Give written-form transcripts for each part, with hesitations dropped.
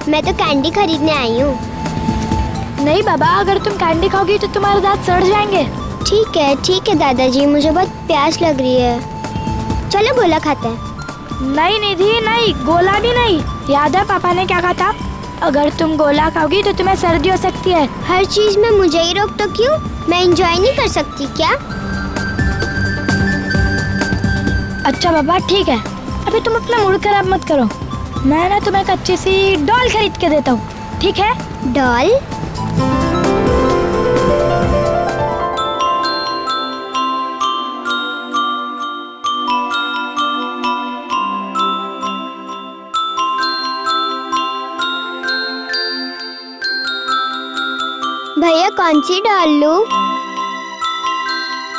मैं तो कैंडी खरीदने आई हूँ। नहीं बाबा, अगर तुम कैंडी खाओगी तो तुम्हारे दांत सड़ जाएंगे। ठीक है दादाजी, मुझे बहुत प्यास लग रही है। चलो गोला खाते हैं। नहीं निधि नहीं, गोला भी नहीं। याद है पापा ने क्या कहा था? अगर तुम गोला खाओगी तो तुम्हें सर्दी हो सकती है। हर चीज में मुझे ही रोक तो क्यों? मैं एंजॉय नहीं कर सकती क्या? अच्छा बाबा ठीक है, अभी तुम अपना मूड खराब मत करो। मैं ना तुम्हें एक अच्छी सी डॉल खरीद के देता हूँ, ठीक है? डॉल? भैया कौन सी डॉल लूं?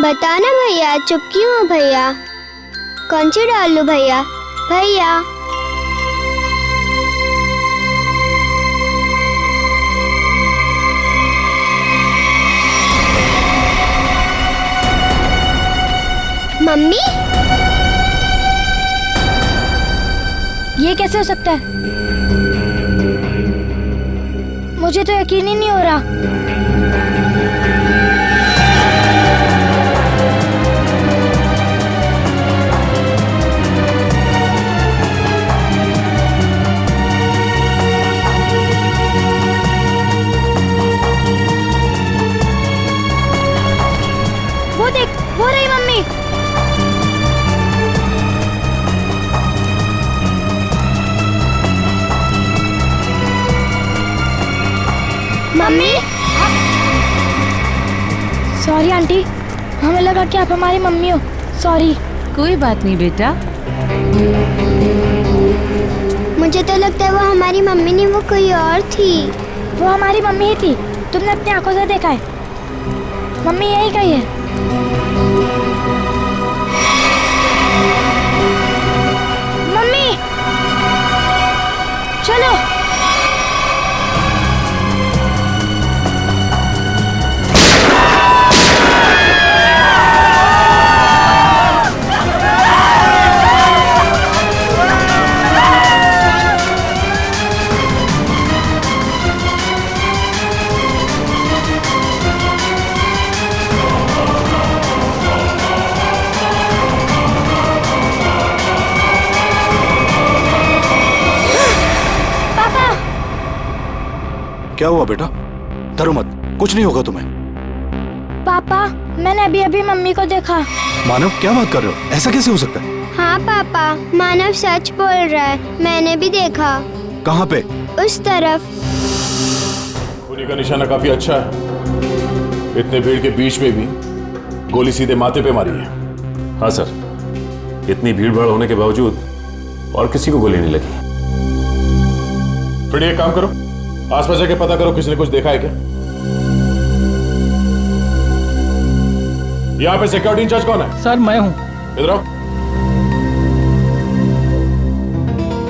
बताओ ना भैया, चुप क्यों हो भैया? कौन सी डॉल लूं भैया? भैया मम्मी, ये कैसे हो सकता है? मुझे तो यकीन ही नहीं हो रहा। वो देख, वो रही मम्मी। मम्मी। सॉरी आंटी, हमें लगा कि आप हमारी मम्मी हो। सॉरी। कोई बात नहीं बेटा। मुझे तो लगता है वो हमारी मम्मी नहीं, वो कोई और थी। वो हमारी मम्मी ही थी, तुमने अपनी आंखों से देखा है। मम्मी यही कही है। मम्मी चलो। क्या हुआ बेटा? डरो मत, कुछ नहीं होगा तुम्हें। पापा, मैंने अभी अभी मम्मी को देखा। मानव, क्या बात कर रहे हो? ऐसा कैसे हो सकता है? हाँ पापा, मानव सच बोल रहा है, मैंने भी देखा। कहाँ पे? उस तरफ। गोली का निशाना काफी अच्छा है। इतने भीड़ के बीच में भी गोली सीधे माथे पे मारी है। हाँ सर, इतनी भीड़ भाड़ होने के बावजूद और किसी को गोली नहीं लगी। फिर एक काम करो, आसपास जाके पता करो किसी ने कुछ देखा है क्या। यहाँ पे सिक्योरिटी इंचार्ज कौन है? सर मैं हूँ। इधर आओ।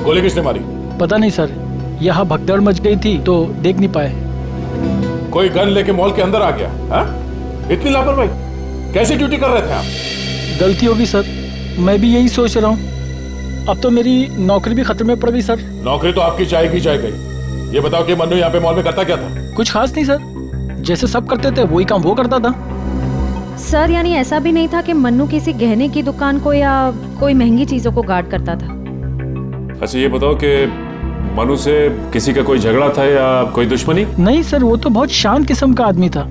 गोली किसने मारी? पता नहीं सर, यहाँ भगदड़ मच गई थी तो देख नहीं पाए। कोई गन लेके मॉल के अंदर आ गया? हाँ? इतनी लापरवाही, कैसी ड्यूटी कर रहे थे आप? गलती होगी सर, मैं भी यही सोच रहा हूँ। अब तो मेरी नौकरी भी खतरे में पड़ गई सर। नौकरी तो आपकी जाएगी जाएगी। ये बताओ कि मन्नू यहाँ पे मॉल में करता क्या था? कुछ खास नहीं सर, जैसे सब करते थे वही काम वो करता था। सर यानी ऐसा भी नहीं था कि मन्नू किसी गहने की दुकान को या कोई महंगी चीजों को गार्ड करता था? अच्छा ये बताओ कि मनु से किसी का कोई झगड़ा था या कोई दुश्मनी? नहीं सर, वो तो बहुत शांत किस्म का आदमी था,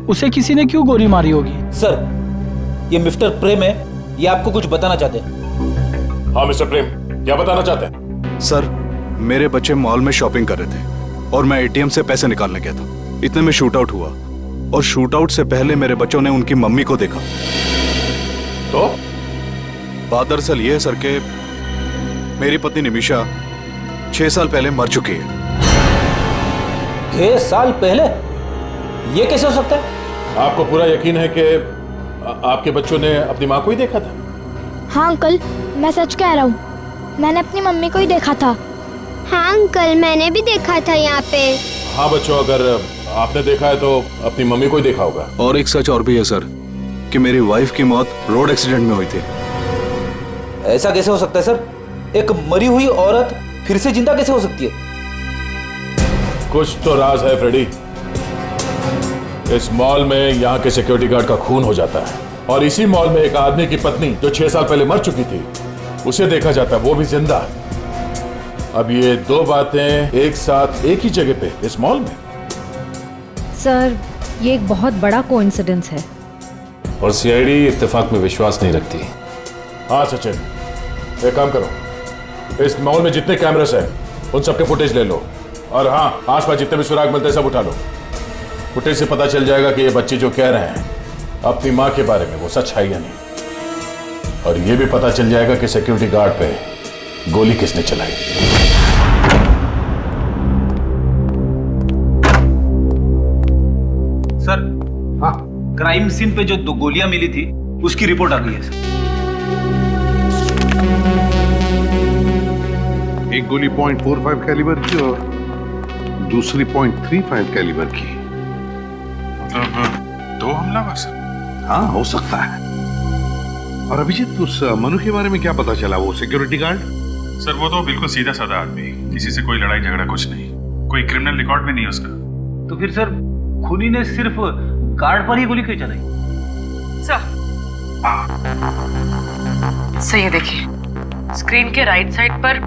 उसे किसी ने क्यों गोली मारी होगी? सर ये मिस्टर प्रेम है, ये आपको कुछ बताना चाहते हैं। हाँ मिस्टर प्रेम, क्या बताना चाहते हैं? सर, मेरे बच्चे मॉल में शॉपिंग कर रहे थे और मैं एटीएम से पैसे निकालने गया था। इतने में शूट आउट हुआ और शूट आउट से पहले मेरे बच्चों ने उनकी मम्मी को देखा। तो बात दरअसल ये है सर कि मेरी पत्नी निमिषा 6 साल पहले मर चुकी है। 6 साल पहले? ये कैसे हो सकता है? आपको पूरा यकीन है कि आपके बच्चों ने अपनी माँ को ही देखा था? हाँ अंकल, मैं सच कह रहा हूँ, मैंने अपनी मम्मी को ही देखा था। हाँ अंकल, मैंने भी देखा था यहाँ पे। हाँ बच्चों, अगर आपने देखा है तो अपनी मम्मी को ही देखा होगा। और एक सच और भी है सर कि मेरी वाइफ की मौत रोड एक्सीडेंट में हुई थी। ऐसा कैसे हो सकता है सर? एक मरी हुई औरत फिर से जिंदा कैसे हो सकती है? कुछ तो राज है फ्रेडी। इस मॉल में यहाँ के सिक्योरिटी गार्ड का खून हो जाता है और इसी मॉल में एक आदमी की पत्नी जो 6 साल पहले मर चुकी थी उसे देखा जाता है, वो भी जिंदा। अब ये दो बातें एक साथ एक ही जगह पे इस मॉल में। सर ये एक बहुत बड़ा कोइंसिडेंस है। और सीआईडी इत्तेफाक में विश्वास नहीं रखती। हाँ सचिन, एक काम करो, इस मॉल में जितने कैमरास हैं उन सबके फुटेज ले लो और हाँ आसपास जितने भी सुराग मिलते हैं सब उठा लो। फुटेज से पता चल जाएगा कि ये बच्चे जो कह रहे हैं अपनी माँ के बारे में वो सच है या नहीं, और ये भी पता चल जाएगा कि सिक्योरिटी गार्ड पे गोली किसने चलाई। सर, हाँ, क्राइम सीन पे जो 2 गोलियां मिली थी उसकी रिपोर्ट आ गई है सर। एक गोली .45 कैलिबर की और दूसरी .35 कैलिबर की। मतलब 2 हमलावर सर? हाँ, हो सकता है। और अभिजीत, उस मनु के बारे में क्या पता चला? वो सिक्योरिटी गार्ड? सर वो तो बिल्कुल सीधा साधा आदमी, किसी से कोई लड़ाई झगड़ा कुछ नहीं, कोई क्रिमिनल रिकॉर्ड भी नहीं उसका। तो फिर सर खूनी ने सिर्फ गार्ड पर ही गोली क्यों चलाई? सर ये देखिए, स्क्रीन के राइट साइड पर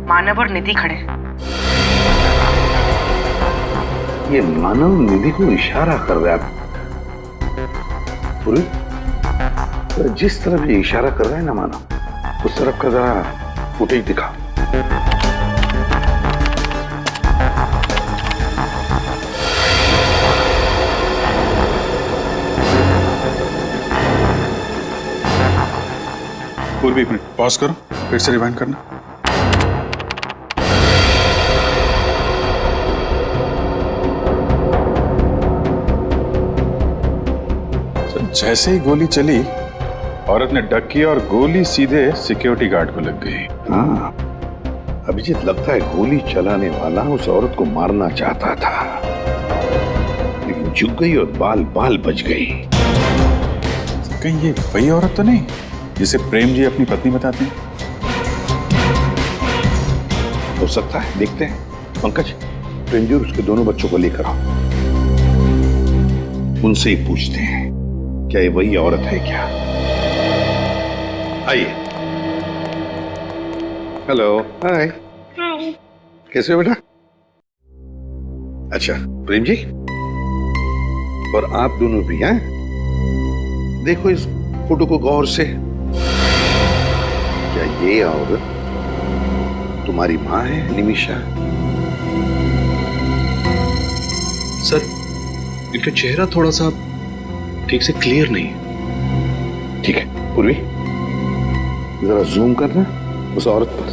मानव और निधि खड़े हैं। ये मानव निधि को इशारा कर रहा है। जिस तरफ ये इशारा कर रहा है ना मानव, उस तरफ का जरा फुटेज दिखा। पूर्वी एक मिनट पॉज करो, फिर से रिवाइंड करना। जैसे ही गोली चली औरत ने डक किया और गोली सीधे सिक्योरिटी गार्ड को लग गई। हाँ, अभिजीत, लगता है गोली चलाने वाला उस औरत को मारना चाहता था, लेकिन झुक गई और बाल बाल बच गई। कहीं ये वही औरत तो नहीं जिसे प्रेम जी अपनी पत्नी बताते हैं? हो सकता है, देखते हैं। पंकज, प्रेम जी और उसके दोनों बच्चों को लेकर आओ, उनसे ही पूछते हैं क्या ये वही औरत है क्या। आइए। हेलो, हाय। कैसे हो बेटा? अच्छा, प्रेम जी और आप दोनों भी हैं? देखो इस फोटो को गौर से। क्या ये औरत तुम्हारी माँ है, निमिषा? सर इनका चेहरा थोड़ा सा ठीक से क्लियर नहीं है। ठीक है पूर्वी, जरा जूम करना उस औरत पर।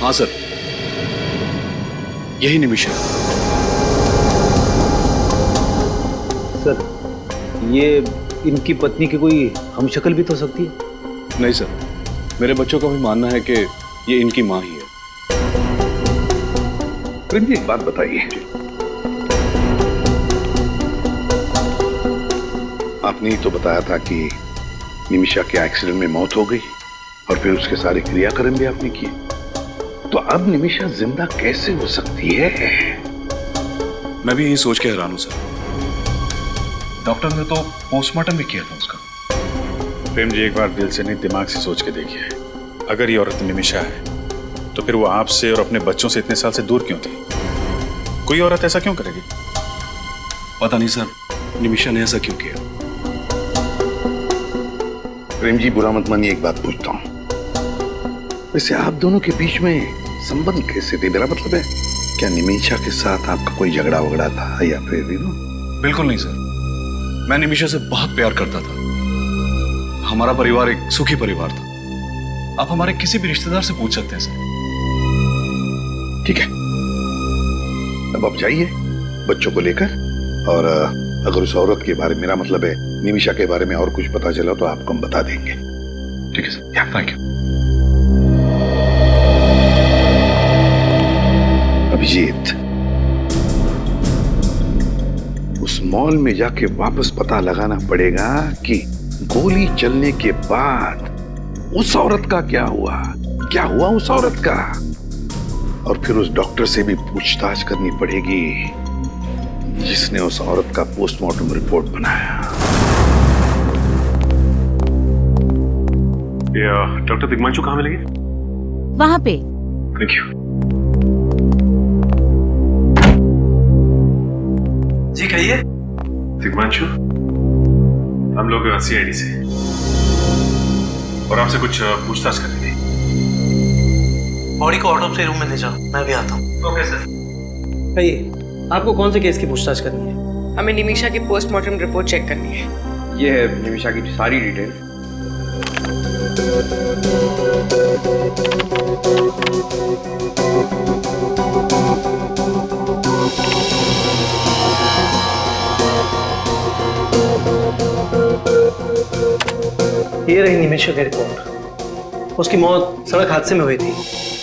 हाँ सर, यही निमिषा। सर, ये इनकी पत्नी की कोई हमशक्ल भी तो सकती है? नहीं सर, मेरे बच्चों का भी मानना है कि ये इनकी माँ ही है। प्रेम जी, एक बात बताइए, आपने ही तो बताया था कि निमिषा के एक्सीडेंट में मौत हो गई और फिर उसके सारे क्रियाक्रम भी आपने किए, तो अब निमिषा जिंदा कैसे हो सकती है? मैं भी यही सोच के हैरान हूं सर। डॉक्टर ने तो पोस्टमार्टम भी किया था उसका। प्रेम जी एक बार दिल से नहीं दिमाग से सोच के देखिए, अगर ये औरत निमिषा है तो फिर वो आपसे और अपने बच्चों से इतने साल से दूर क्यों थी? कोई औरत ऐसा क्यों करेगी? पता नहीं सर, निमिषा ने ऐसा क्यों किया। प्रेम जी, बुरा मत मानिए, एक बात पूछता हूं, वैसे आप दोनों के बीच में संबंध कैसे थे? मेरा मतलब है, क्या निमिषा के साथ आपका कोई झगड़ा वगड़ा था या फिर बिल्कुल नहीं सर, मैं निमिषा से बहुत प्यार करता था। हमारा परिवार एक सुखी परिवार था। आप हमारे किसी भी रिश्तेदार से पूछ सकते हैं सर। ठीक है, अब आप जाइए बच्चों को लेकर, और अगर उस औरत के बारे में, मेरा मतलब है निमिषा के बारे में और कुछ पता चला तो आपको हम बता देंगे। ठीक है सर, थैंक यू। अभिजीत, उस मॉल में जाके वापस पता लगाना पड़ेगा कि गोली चलने के बाद उस औरत का क्या हुआ? क्या हुआ उस औरत का? और फिर उस डॉक्टर से भी पूछताछ करनी पड़ेगी जिसने उस औरत का पोस्टमार्टम रिपोर्ट बनाया। डॉक्टर दिग्मांशु कहाँ मिलेंगे? वहां पे। Thank you. जी कहिए। दिग्मांशु, हम लोग सीआईडी से और आपसे कुछ पूछताछ करनी थी। बॉडी को ऑटोप्सी रूम में ले जाओ, मैं भी आता हूँ। Okay sir. कहिए, आपको कौन से केस की पूछताछ करनी है? हमें निमिषा की पोस्टमार्टम रिपोर्ट चेक करनी है। ये है निमिषा की सारी डिटेल। ये रही निमिषा की रिपोर्ट। उसकी मौत सड़क हादसे में हुई थी।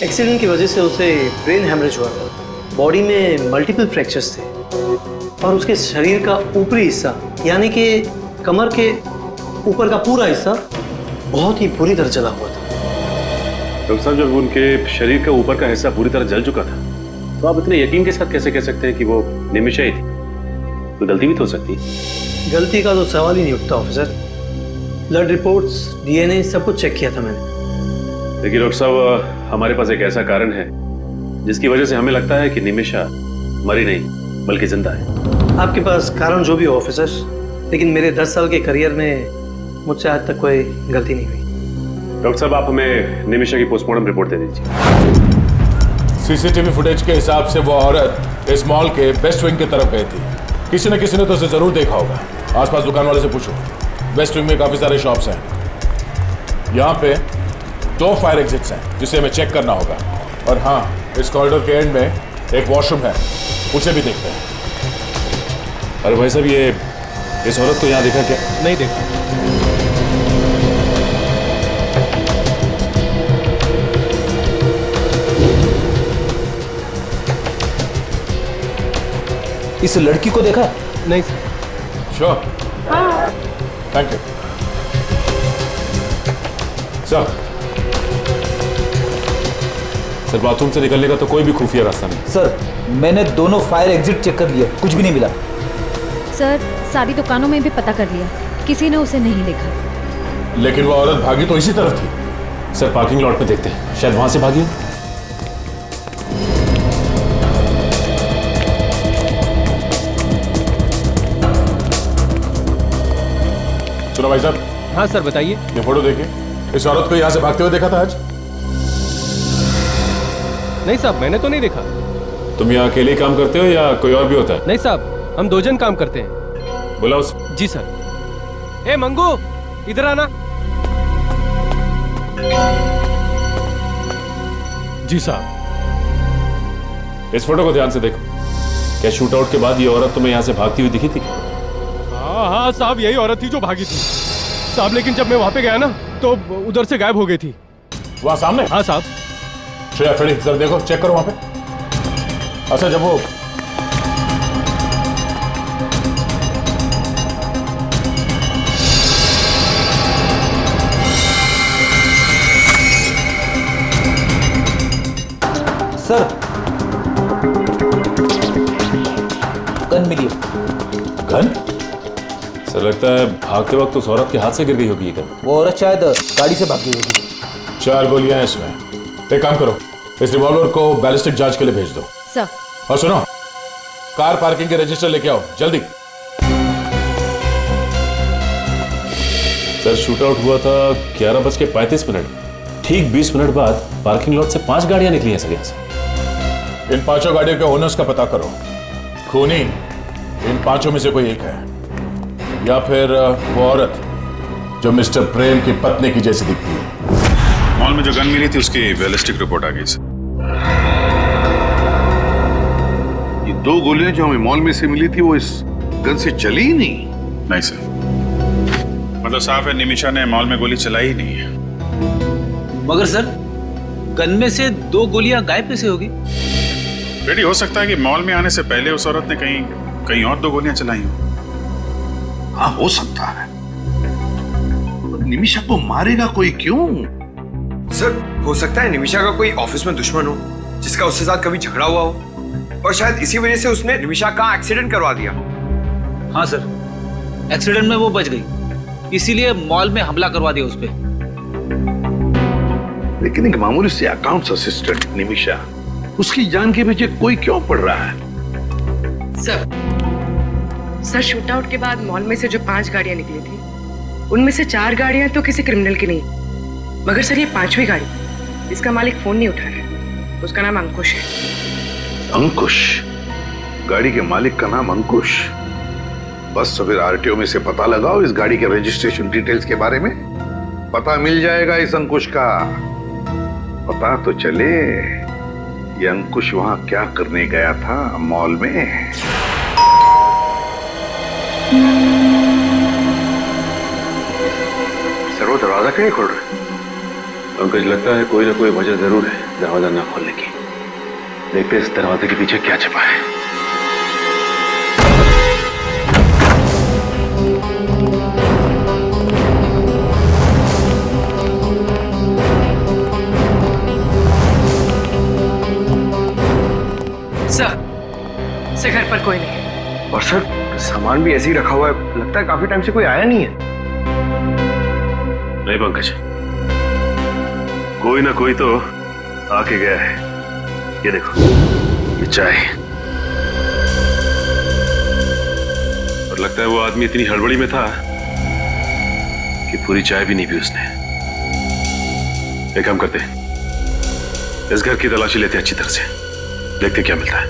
एक्सीडेंट की वजह से उसे ब्रेन हैमरेज हुआ था। बॉडी में मल्टीपल फ्रैक्चर्स थे और उसके शरीर का ऊपरी हिस्सा यानी कि कमर के ऊपर का पूरा हिस्सा बहुत ही बुरी तरह जला हुआ था। डॉक्टर साहब, जब उनके शरीर का ऊपर का हिस्सा पूरी तरह जल चुका था तो आप इतने यकीन के साथ कैसे कह सकते हैं कि वो निमिषा ही थी? तो गलती भी तो हो सकती है। गलती का तो सवाल ही नहीं उठता ऑफिसर। ब्लड रिपोर्ट्स, डीएनए सब कुछ चेक किया था मैंने। देखिए डॉक्टर साहब, हमारे पास एक ऐसा कारण है जिसकी वजह से हमें लगता है कि निमिषा मरी नहीं बल्कि जिंदा है। आपके पास कारण जो भी हो ऑफिसर, लेकिन मेरे 10 साल के करियर में मुझसे आज तक कोई गलती नहीं हुई। डॉक्टर साहब, आप हमें निमिषा की पोस्टमार्टम रिपोर्ट दे दीजिए। सीसीटीवी फुटेज के हिसाब से वो औरत इस मॉल के वेस्ट विंग की तरफ गई थी। किसी न किसी ने तो उसे जरूर देखा होगा। आसपास दुकान वाले से पूछो। वेस्ट विंग में काफी सारे शॉप्स हैं। यहाँ पे 2 फायर एग्जिट्स हैं जिसे हमें चेक करना होगा। और हाँ, इस कॉरिडोर के एंड में एक वॉशरूम है, उसे भी देखते हैं। अरे भाई साहब, ये इस औरत को यहाँ देखा क्या? नहीं देखा। इस लड़की को देखा? नहीं sir. Sure, thank you sir. Sir, bathroom से निकलने का तो कोई भी खुफिया रास्ता नहीं। सर, मैंने दोनों फायर एग्जिट चेक कर लिए, कुछ भी नहीं मिला। सर, सारी दुकानों में भी पता कर लिया, किसी ने उसे नहीं देखा। लेकिन वो औरत भागी तो इसी तरफ थी। सर, पार्किंग लॉट पे देखते हैं, शायद वहां से भागी। सुनो भाई साहब। हाँ सर, बताइए। ये फोटो देखिए। इस औरत को यहाँ से भागते हुए देखा था आज? नहीं साहब, मैंने तो नहीं देखा। तुम यहाँ अकेले काम करते हो या कोई और भी होता है? नहीं साहब, हम 2 जन काम करते हैं। बुलाओ उसे। जी सर। ए मंगू, इधर आना। जी साहब। इस फोटो को ध्यान से देखो। क्या शूट आउट के बाद ये औरत तुम्हें यहाँ से भागती हुई दिखी थी? हाँ साहब, यही औरत थी जो भागी थी साहब। लेकिन जब मैं वहां पे गया ना तो उधर से गायब हो गई थी। वहां सामने? हाँ साहब। श्रेया, फ्रेडी, जरा देखो, चेक करो वहां पे। अच्छा, जब वो सर, गन मिली। गन? सर, लगता है भागते वक्त उस औरत के हाथ से गिर गई होगी ये गन। वो औरत शायद गाड़ी से भाग गई होगी। 4 गोलियां हैं इसमें। एक काम करो, इस रिवॉल्वर को बैलिस्टिक जांच के लिए भेज दो। सर। और सुनो, कार पार्किंग के रजिस्टर लेके आओ जल्दी। सर, शूट आउट हुआ था 11:35। ठीक 20 मिनट बाद पार्किंग लॉट से 5 गाड़ियां निकली हैं सर यहाँ से। इन 5 गाड़ियों के ओनर्स का पता करो। खूनी इन 5 में से कोई एक है, या फिर वो औरत जो मिस्टर प्रेम की पत्नी की जैसी दिखती है। मॉल में जो गन मिली थी उसकी बैलिस्टिक रिपोर्ट आ गई सर। ये 2 गोलियां जो हमें मॉल में से मिली थी वो इस गन से चली ही नहीं? नहीं सर, मतलब साफ है निमिषा ने मॉल में गोली चलाई ही नहीं है। मगर सर, गन में से 2 गोलियां गायब कैसे होगी? रेडी हो सकता है कि मॉल में आने से पहले उस औरत ने कहीं और 2 गोलियां चलाई हो। हाँ, हो सकता है। निमिषा को मारेगा कोई क्यों? सर हो सकता है निमिषा का कोई ऑफिस में दुश्मन हो जिसका उसके साथ कभी झगड़ा हुआ हो और शायद इसी वजह से उसने निमिषा का एक्सीडेंट करवा दिया। हाँ सर, एक्सीडेंट में वो बच गई, इसीलिए मॉल में हमला करवा दिया उस पे। लेकिन एक मामूली से अकाउंट्स असिस्टेंट निमिषा, उसकी जान के पीछे कोई क्यों पड़ रहा है? सर शूट आउट के बाद मॉल में से जो 5 गाड़ियां निकली थी उनमें से 4 गाड़ियां तो किसी क्रिमिनल की नहीं, मगर सर ये 5वीं गाड़ी, इसका मालिक फोन नहीं उठा रहा है, उसका नाम अंकुश है। अंकुश? गाड़ी के मालिक का नाम अंकुश? बस तो फिर आरटीओ में से पता लगाओ इस गाड़ी के रजिस्ट्रेशन डिटेल्स के बारे में, पता मिल जाएगा इस अंकुश का। पता तो चले ये अंकुश वहां क्या करने गया था मॉल में। सर वो दरवाजा क्यों नहीं खोल रहे? पंकज, लगता है कोई ना कोई वजह जरूर है दरवाजा ना खोलने की। देखते इस दरवाजे के पीछे क्या छिपा है। सर घर पर कोई नहीं है। और सर सामान भी ऐसे ही रखा हुआ है, लगता है काफी टाइम से कोई आया नहीं है। नहीं पंकज, कोई ना कोई तो आके गया है। ये देखो, ये चाय, और लगता है वो आदमी इतनी हड़बड़ी में था कि पूरी चाय भी नहीं पी उसने। एक काम करते हैं, इस घर की तलाशी लेते हैं अच्छी तरह से, देखते क्या मिलता है।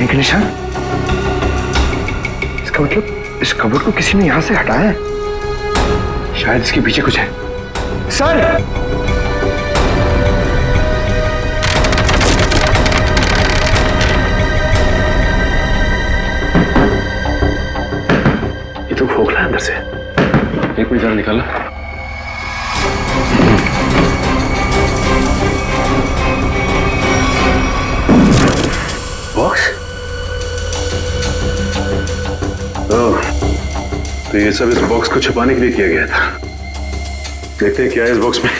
के निशान, इसका मतलब इस कबर्ड को किसी ने यहां से हटाया है। शायद इसके पीछे कुछ है। सर ये तो खोखला है अंदर से। एक मिनट जरा निकाला। बॉक्स? तो ये सब इस बॉक्स को छुपाने के लिए किया गया था। देखते हैं क्या है इस बॉक्स में।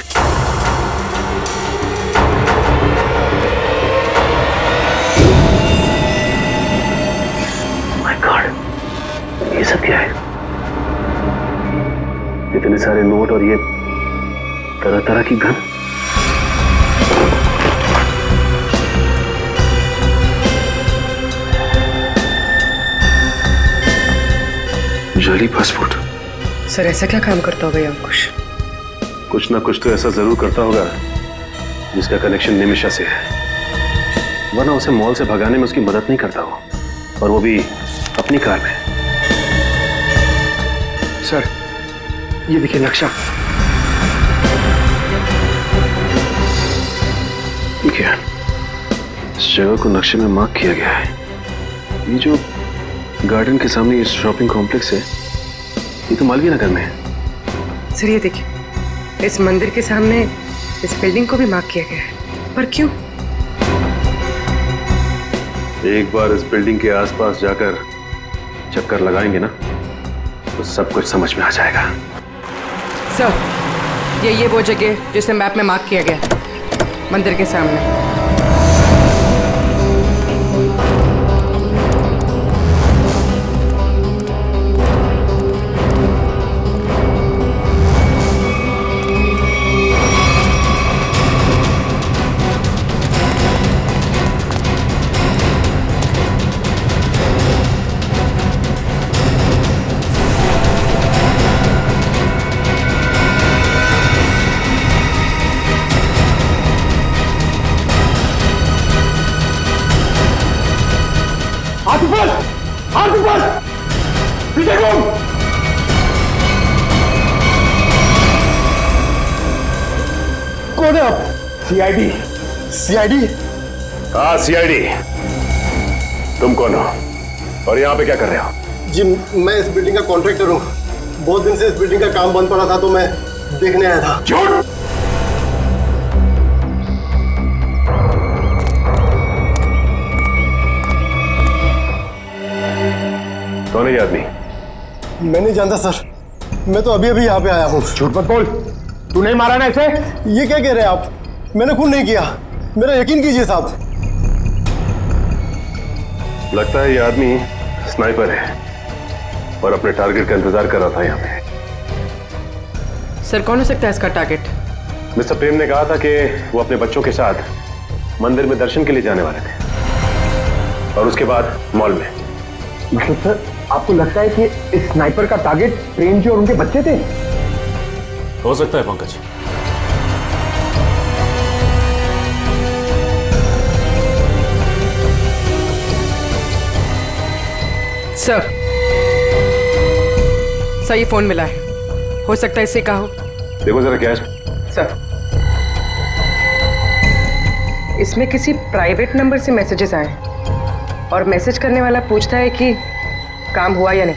माय गॉड, ये सब क्या है? इतने सारे नोट और ये तरह तरह की गन। जाली पासपोर्ट। सर ऐसा क्या काम करता होगा ये अंकुश? कुछ ना कुछ तो ऐसा जरूर करता होगा जिसका कनेक्शन निमिषा से है, वरना उसे मॉल से भगाने में उसकी मदद नहीं करता हो, और वो भी अपनी कार में। सर ये देखिए नक्शा। ठीक है, इस जगह को नक्शे में मार्क किया गया है। ये जो गार्डन के सामने ये शॉपिंग कॉम्प्लेक्स है, ये तो मालवीय नगर में है। सर ये देखिए, इस मंदिर के सामने इस बिल्डिंग को भी मार्क किया गया है, पर क्यों? एक बार इस बिल्डिंग के आसपास जाकर चक्कर लगाएंगे ना, तो सब कुछ समझ में आ जाएगा। सर ये वो जगह जिसे मैप में मार्क किया गया, मंदिर के सामने। पीछे घूम। रहे हो आप? सीआईडी? सीआईडी? हाँ सीआईडी। तुम कौन हो और यहाँ पे क्या कर रहे हो? जी मैं इस बिल्डिंग का कॉन्ट्रैक्टर हूँ। बहुत दिन से इस बिल्डिंग का काम बंद पड़ा था तो मैं देखने आया था। झूठ! कौन है ये आदमी? मैं नहीं जानता सर, मैं तो अभी अभी यहाँ पे आया हूँ। झूठ मत बोल, तू नहीं मारा ना इसे? ये क्या कह रहे हैं आप? मैंने खून नहीं किया, मेरा यकीन कीजिए साहब। लगता है ये आदमी स्नाइपर है और अपने टारगेट का इंतजार कर रहा था यहाँ पे। सर कौन हो सकता है इसका टारगेट? मिस्टर प्रेम ने कहा था कि वो अपने बच्चों के साथ मंदिर में दर्शन के लिए जाने वाले थे और उसके बाद मॉल में। मतलब सर आपको लगता है कि इस स्नाइपर का टारगेट प्रेम जी और उनके बच्चे थे? हो सकता है पंकज। सर ये फोन मिला है, हो सकता है इससे कहा हो। देखो जरा क्या है सर इसमें किसी प्राइवेट नंबर से मैसेजेस आए और मैसेज करने वाला पूछता है कि काम हुआ या नहीं।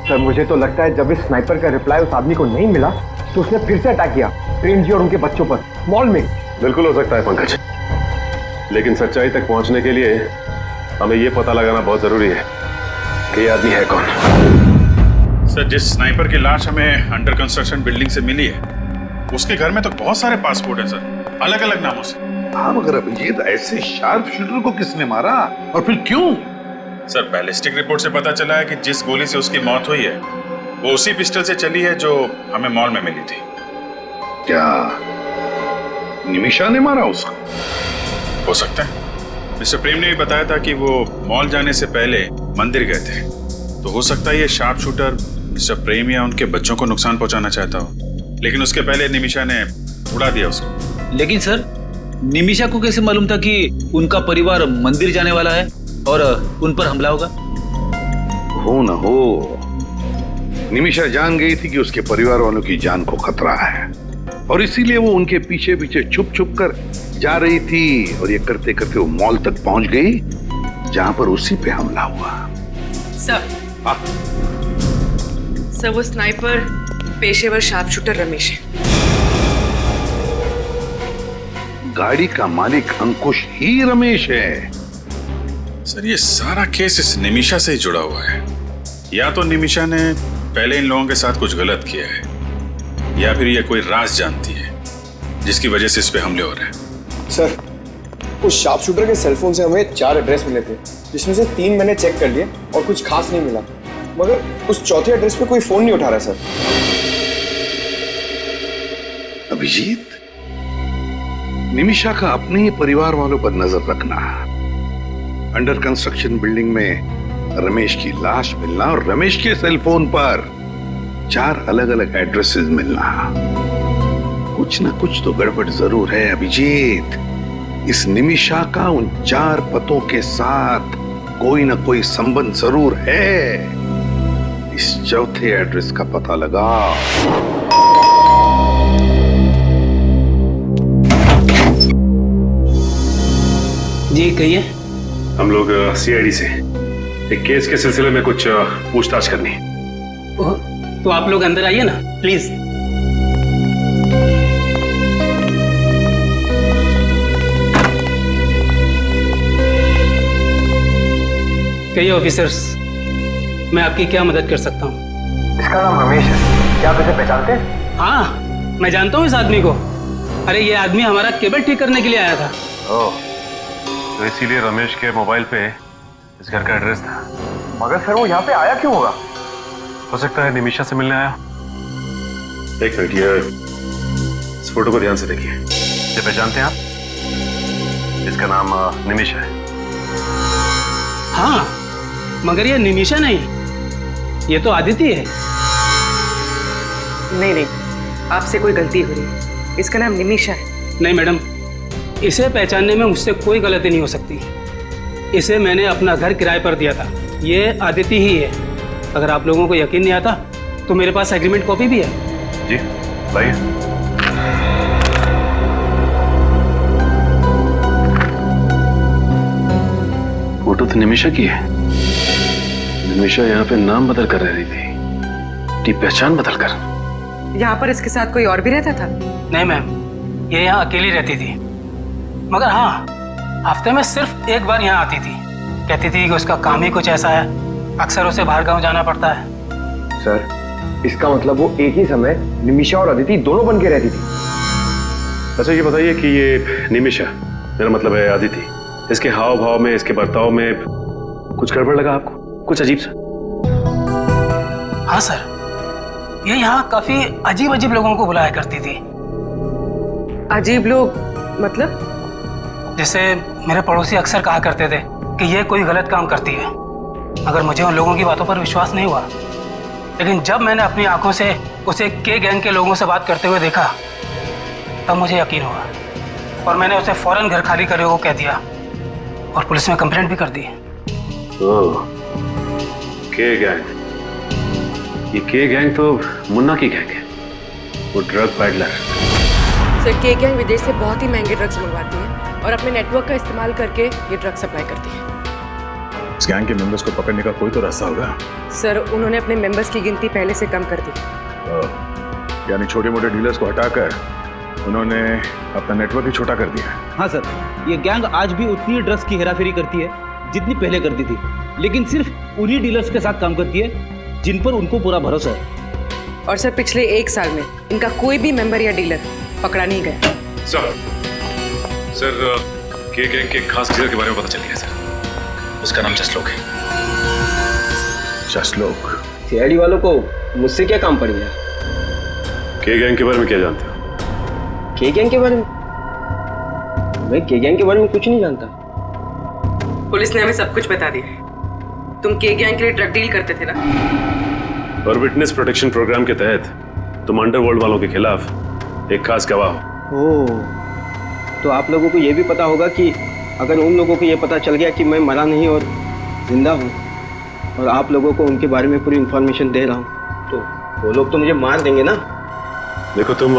सर मुझे तो लगता है जब इस स्नाइपर का रिप्लाई उस आदमी को नहीं मिला तो उसने फिर से अटैक किया प्रेम जी और उनके बच्चों पर मॉल में। बिल्कुल हो सकता है पंकज, लेकिन सच्चाई तक पहुंचने के लिए हमें यह पता लगाना बहुत जरूरी है कि ये आदमी है कौन। सर जिस स्नाइपर की लाश हमें अंडर कंस्ट्रक्शन बिल्डिंग से मिली है उसके घर में तो बहुत सारे पासपोर्ट हैं सर, अलग अलग नामों से। हाँ मगर अभिजीत ऐसे शार्प शूटर को किसने मारा और फिर क्यों? सर बैलिस्टिक रिपोर्ट से पता चला है कि जिस गोली से उसकी मौत हुई है वो उसी पिस्टल से चली है जो हमें मॉल में मिली थी। क्या निमिषा ने मारा उसको? हो सकता है। मिस्टर प्रेम ने भी बताया था कि वो मॉल जाने से पहले मंदिर गए थे, तो हो सकता है ये शार्प शूटर मिस्टर प्रेम या उनके बच्चों को नुकसान पहुंचाना चाहता हो, लेकिन उसके पहले निमिषा ने उड़ा दिया उसको। लेकिन सर निमिषा को कैसे मालूम था कि उनका परिवार मंदिर जाने वाला है और उन पर हमला होगा? हो न हो, निमिषा जान गई थी कि उसके परिवार वालों की जान को खतरा है और इसीलिए वो उनके पीछे पीछे छुप छुप कर जा रही थी और ये करते करते वो मॉल तक पहुंच गई जहां पर उसी पे हमला हुआ। सर वो स्नाइपर पेशेवर शार्प शूटर रमेश है। गाड़ी का मालिक अंकुश ही रमेश है। सर ये सारा केस इस निमिषा से ही जुड़ा हुआ है। या तो निमिषा ने पहले इन लोगों के साथ कुछ गलत किया है या फिर ये कोई राज जानती है जिसकी वजह से इस पे हमले हो रहे हैं। सर उस शार्प शूटर के सेलफोन से हमें 4 एड्रेस मिले थे जिसमें से 3 मैंने चेक कर लिए और कुछ खास नहीं मिला, मगर उस चौथे एड्रेस पे कोई फोन नहीं उठा रहा। सर अभिजीत, निमिषा का अपने ही परिवार वालों पर नजर रखना, अंडर कंस्ट्रक्शन बिल्डिंग में रमेश की लाश मिलना और रमेश के सेलफोन पर 4 अलग अलग एड्रेसेस मिलना, कुछ ना कुछ तो गड़बड़ जरूर है अभिजीत। इस निमिषा का उन 4 पतों के साथ कोई ना कोई संबंध जरूर है। इस चौथे एड्रेस का पता लगाओ। जी कहिए। हम लोग सीआईडी से एक केस के सिलसिले में कुछ पूछताछ करनी है। तो आप लोग अंदर आइए ना प्लीज। कहिए ऑफिसर्स, मैं आपकी क्या मदद कर सकता हूँ? इसका नाम रमेश है, क्या आप इसे पहचानते हैं? हाँ मैं जानता हूँ इस आदमी को। अरे ये आदमी हमारा केबल ठीक करने के लिए आया था। ओह, तो इसीलिए रमेश के मोबाइल पे इस घर का एड्रेस था। मगर सर वो यहाँ पे आया क्यों होगा? हो सकता है निमिषा से मिलने आया। एक मिनट, ये इस फोटो को ध्यान से देखिए। ये पहचानते हैं आप? इसका नाम निमिषा है। हाँ मगर ये निमिषा नहीं, ये तो आदिति है। नहीं आपसे कोई गलती हो रही है, इसका नाम निमिषा है। नहीं मैडम, इसे पहचानने में मुझसे कोई गलती नहीं हो सकती। इसे मैंने अपना घर किराए पर दिया था, ये आदिति ही है। अगर आप लोगों को यकीन नहीं आता तो मेरे पास एग्रीमेंट कॉपी भी है। जी लाइए। फोटो तो निमिषा की है। निमिषा यहाँ पे नाम बदल कर रह रही थी, अपनी पहचान बदल कर। यहाँ पर इसके साथ कोई और भी रहता था? नहीं मैम, ये यहाँ अकेली रहती थी, मगर हाँ हफ्ते में सिर्फ एक बार यहाँ आती थी। कहती थी कि उसका काम ही कुछ ऐसा है, अक्सर उसे बाहर गांव जाना पड़ता है। सर इसका मतलब वो एक ही समय निमिषा और अदिति दोनों बन के रहती थी। अच्छा ये बताइए कि ये निमिषा, मेरा मतलब है अदिति, इसके हाव भाव में, इसके बर्ताव में कुछ गड़बड़ लगा आपको? कुछ अजीब सा? हाँ सर, ये यहाँ काफी अजीब अजीब लोगों को बुलाया करती थी। अजीब लोग मतलब? जैसे मेरे पड़ोसी अक्सर कहा करते थे कि ये कोई गलत काम करती है, मगर मुझे उन लोगों की बातों पर विश्वास नहीं हुआ। लेकिन जब मैंने अपनी आंखों से उसे के गैंग के लोगों से बात करते हुए देखा, तब मुझे यकीन हुआ और मैंने उसे फौरन घर खाली करे को कह दिया और पुलिस में कंप्लेंट भी कर दी। ओह, के गैंग? ये के गैंग तो मुन्ना की गैंग है, वो ड्रग पैडलर। सर के गैंग विदेश से बहुत ही महंगे ड्रग्स मंगवाती है और अपने नेटवर्क का इस्तेमाल करके ये ड्रग सप्लाई करती है। इस गैंग के मेंबर्स को पकड़ने का कोई तो रास्ता होगा। सर उन्होंने अपने मेंबर्स की गिनती पहले से कम कर दी। यानी छोटे मोटे डीलर्स को हटाकर उन्होंने अपना नेटवर्क ही छोटा कर दिया। हाँ सर, ये गैंग आज भी उतनी ड्रग्स की हेराफेरी करती है जितनी पहले करती थी, लेकिन सिर्फ उन्हीं डीलर्स के साथ काम करती है जिन पर उनको पूरा भरोसा है। और सर पिछले 1 साल में इनका कोई भी मेंबर या डीलर पकड़ा नहीं गया। सर के गैंग के खास लीडर के बारे में पता चल गया सर। उसका नाम जसलोक है। जसलोक? सीआईडी वालों को मुझसे क्या काम पड़ गया? के गैंग के बारे में क्या जानते हो? के गैंग के बारे में? मैं के गैंग के बारे में कुछ नहीं जानता। पुलिस ने हमें सब कुछ बता दिया। तुम के गैंग के लिए ड्रग डील करते थे ना? और विटनेस प्रोटेक्शन प्रोग्राम के तहत तुम अंडरवर्ल्ड वालों के खिलाफ एक खास गवाह हो। ओह, तो आप लोगों को ये भी पता होगा कि अगर उन लोगों को ये पता चल गया कि मैं मरा नहीं और जिंदा हूँ और आप लोगों को उनके बारे में पूरी इन्फॉर्मेशन दे रहा हूँ, तो वो लोग तो मुझे मार देंगे ना। देखो तुम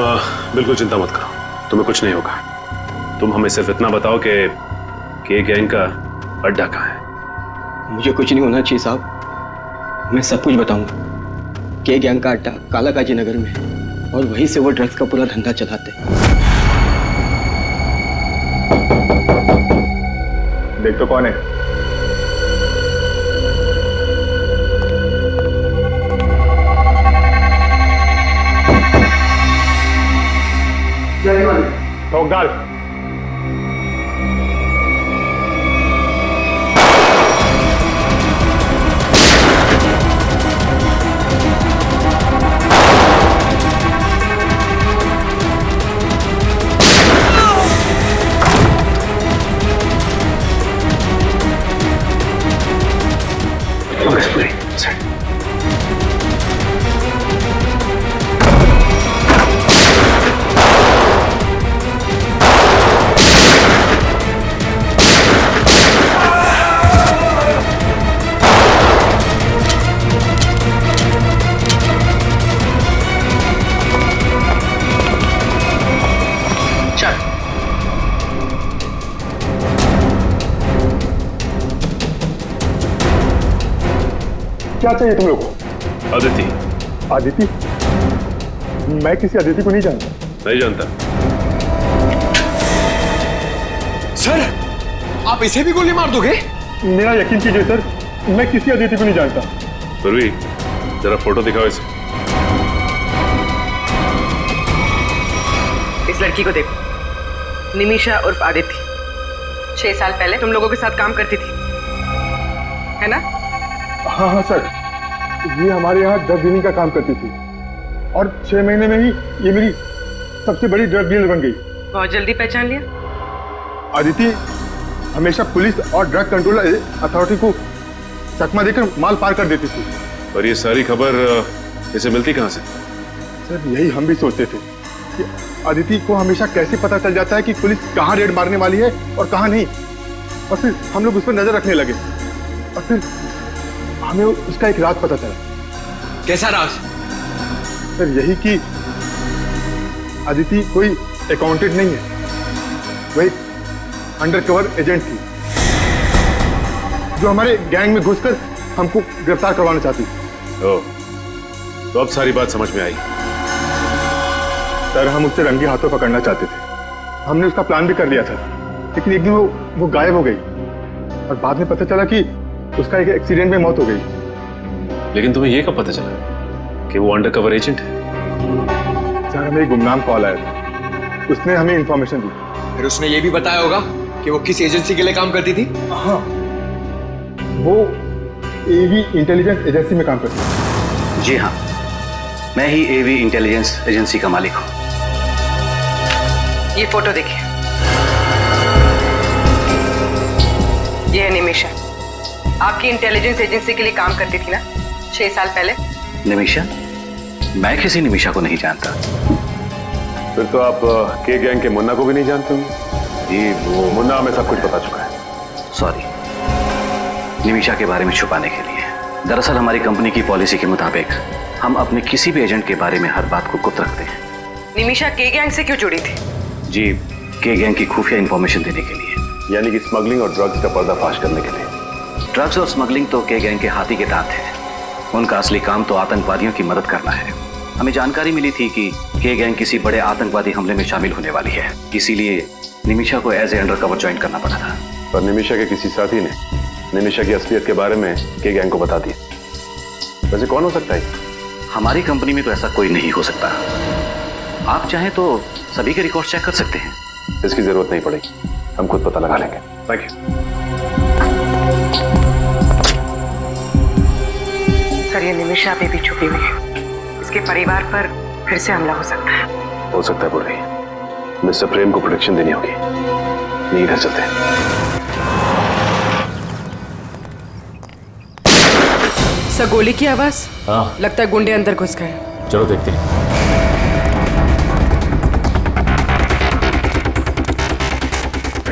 बिल्कुल चिंता मत करो, तुम्हें कुछ नहीं होगा। तुम हमें सिर्फ इतना बताओ कि गैंग का अड्डा कहाँ है। मुझे कुछ नहीं होना चाहिए साहब, मैं सब कुछ बताऊंगा। के गैंग का अड्डा कालाकाजी नगर में है और वहीं से वो ड्रग्स का पूरा धंधा चलाते हैं। देख तो कौन है? ठोक डाल। क्या चाहिए तुम लोग को? अदिति। अदिति? मैं किसी अदिति को नहीं जानता। नहीं जानता? सर आप इसे भी गोली मार दोगे? मेरा यकीन कीजिए सर, मैं किसी अदिति को नहीं जानता। पूर्वी जरा फोटो दिखाओ इसे। इस लड़की को देखो, निमिषा उर्फ आदित्य। 6 साल पहले तुम लोगों के साथ काम करती थी, है ना? हाँ हाँ सर, ये हमारे यहाँ ड्रग डीलिंग का काम करती थी और 6 महीने में ही ये मेरी सबसे बड़ी ड्रग डीलर बन गई। बहुत जल्दी पहचान लिया। अदिति हमेशा पुलिस और ड्रग कंट्रोल अथॉरिटी को चकमा देकर माल पार कर देती थी। और ये सारी खबर इसे मिलती कहाँ से? सर यही हम भी सोचते थे कि अदिति को हमेशा कैसे पता चल जाता है कि पुलिस कहाँ रेड मारने वाली है और कहाँ नहीं, और फिर हम लोग उस पर नजर रखने लगे और फिर हमें उसका एक राज पता चला। कैसा राज? सर यही कि अदिति कोई अकाउंटेंट नहीं है, वो एक अंडरकवर एजेंट थी। जो हमारे गैंग में घुसकर हमको गिरफ्तार करवाना चाहती। ओ, तो अब सारी बात समझ में आई। सर हम उससे रंगे हाथों पकड़ना चाहते थे। हमने उसका प्लान भी कर लिया था, लेकिन एक दिन वो गायब हो गई और बाद में पता चला कि उसका एक एक्सीडेंट में मौत हो गई। लेकिन तुम्हें यह कब पता चला कि वो अंडरकवर एजेंट है? सर हमें एक गुमनाम कॉल आया था, उसने हमें इंफॉर्मेशन दी। फिर उसने ये भी बताया होगा कि वो किस एजेंसी के लिए काम करती थी? हाँ, वो एवी इंटेलिजेंस एजेंसी में काम करती है। जी हाँ, मैं ही एवी इंटेलिजेंस एजेंसी का मालिक हूँ। ये फोटो देखिए, ये है निमिषा, आपकी इंटेलिजेंस एजेंसी के लिए काम करती थी ना 6 साल पहले। निमिषा? मैं किसी निमिषा को नहीं जानता। फिर तो आप के गैंग के मुन्ना को भी नहीं जानते होंगे। ये वो मुन्ना हमें सब कुछ पता चुका है। सॉरी, निमिषा के बारे में छुपाने के लिए। दरअसल हमारी कंपनी की पॉलिसी के मुताबिक हम अपने किसी भी एजेंट के बारे में हर बात को गुप्त रखते हैं। निमिषा के गैंग से क्यों जुड़ी थी? जी, के गैंग की खुफिया इंफॉर्मेशन देने के लिए। यानी कि स्मगलिंग और ड्रग्स का पर्दाफाश करने के लिए। ड्रग्स और स्मगलिंग तो के गैंग के हाथी के दांत है। उनका असली काम तो आतंकवादियों की मदद करना है। हमें जानकारी मिली थी कि के गैंग किसी बड़े आतंकवादी हमले में शामिल होने वाली है, इसीलिए निमिषा को एज ए अंडरकवर ज्वाइन करना पड़ा था। पर निमिषा के किसी साथी ने निमिषा की असलियत के बारे में के गैंग को बता दिया। वैसे कौन हो सकता है? हमारी कंपनी में तो ऐसा कोई नहीं हो सकता। आप चाहें तो सभी के रिकॉर्ड चेक कर सकते हैं। इसकी जरूरत नहीं पड़ेगी, हम खुद पता लगा लेंगे। Thank you sir. ये निमिषा अभी भी छुपी हुई है, इसके परिवार पर फिर से हमला हो सकता है। हो सकता है बुढ़ी। मिस्टर प्रेम को प्रोटेक्शन देनी होगी। नहीं, इधर चलते हैं। सर गोली की आवाज। हाँ, लगता है गुंडे अंदर घुस गए। चलो देखते हैं।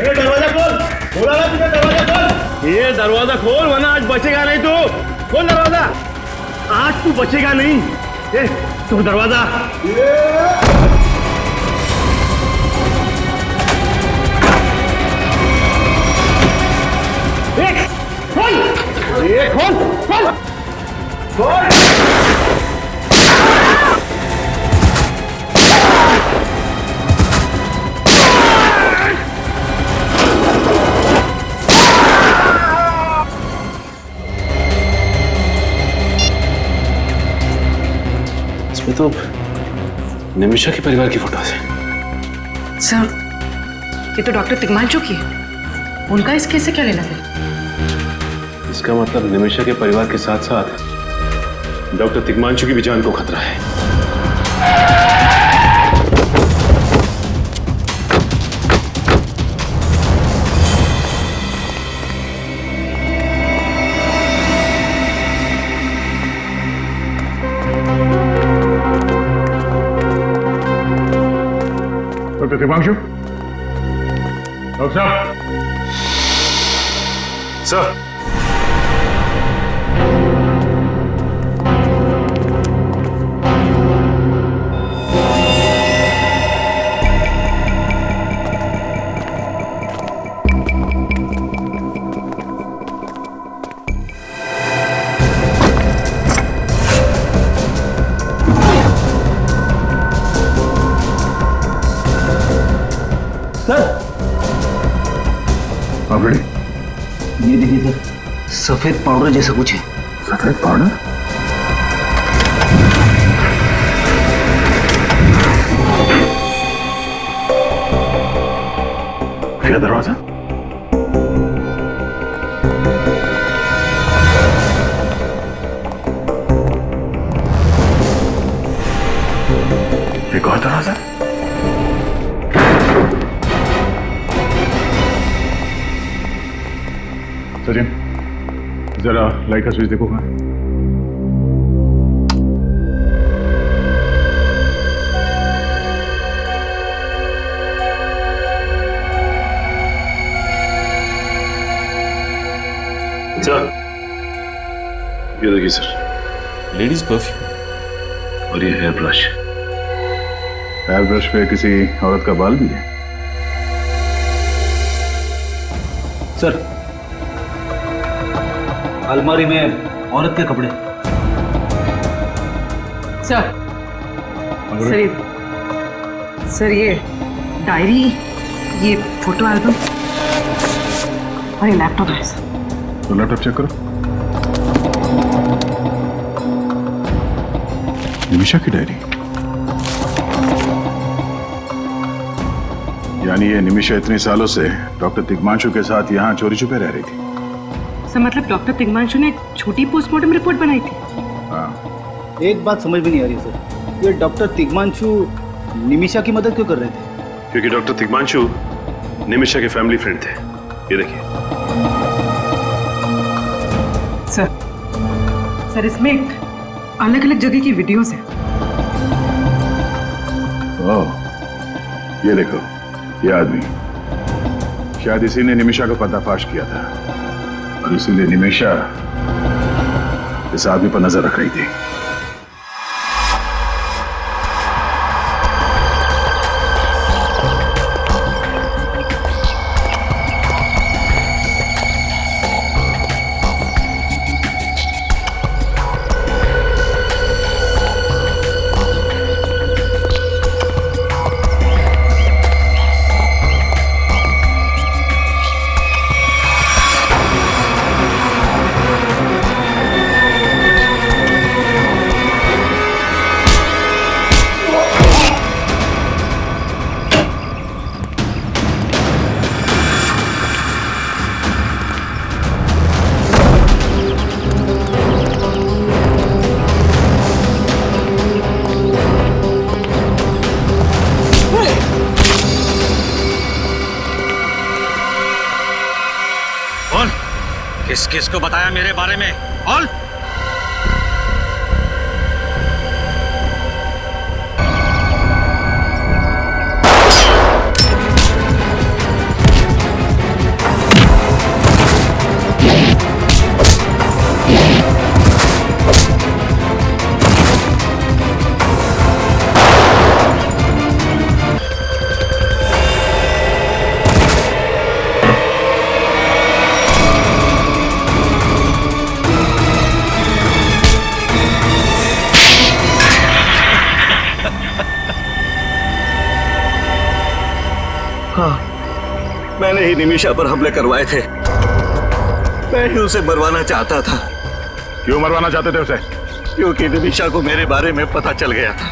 दरवाजा खोल, बोला ना तुझे दरवाजा खोल। ये दरवाजा खोल वरना आज बचेगा नहीं तू। खोल दरवाजा, आज तू बचेगा नहीं। ये तू दरवाजा। खोल, ये खोल, खोल, खोल। इसमें तो निमिषा के परिवार की फोटो है। सर ये तो डॉक्टर तिग्मांशु की है, उनका इस केस से क्या लेना है? इसका मतलब निमिषा के परिवार के साथ साथ डॉक्टर तिग्मांशु की भी जान को खतरा है। डॉक्टर तिग्मांशु, डॉक्टर साहब। सर, आप रेडी? ये देखिए सर, सफेद पाउडर जैसा कुछ है। सफेद पाउडर? फिर दरवाजा। एक और दरवाजा। सचिन, जरा लाइट का स्विच देखो। सर, ये देखिए सर, लेडीज परफ्यूम और ये हेयर ब्रश। हेयर ब्रश पे किसी औरत का बाल भी है। सर अलमारी में औरत के कपड़े। सर ये डायरी, ये फोटो एल्बम और ये लैपटॉप है सर। तो लैपटॉप चेक करो। निमिषा की डायरी, यानी ये निमिषा इतने सालों से डॉक्टर तिग्मांशु के साथ यहाँ चोरी छुपे रह रही थी। सर मतलब डॉक्टर तिग्मांशु ने छोटी पोस्टमार्टम रिपोर्ट बनाई थी? हाँ। एक बात समझ में नहीं आ रही सर, ये डॉक्टर तिग्मांशु निमिषा की मदद क्यों कर रहे थे? क्योंकि डॉक्टर तिग्मांशु निमिषा के फैमिली फ्रेंड थे। ये देखिए सर इसमें अलग अलग जगह की वीडियोस है। ओह, ये देखो, ये आदमी शायद इसी ने निमिषा को पर्दाफाश किया था और इसीलिए निमिषा इस आदमी पर नजर रख रही थी। किसको बताया मेरे बारे में? बोल। मैंने ही निमिषा पर हमले करवाए थे। मैं ही उसे मरवाना चाहता था। क्यों मरवाना चाहते थे उसे? क्योंकि निमिषा को मेरे बारे में पता चल गया था।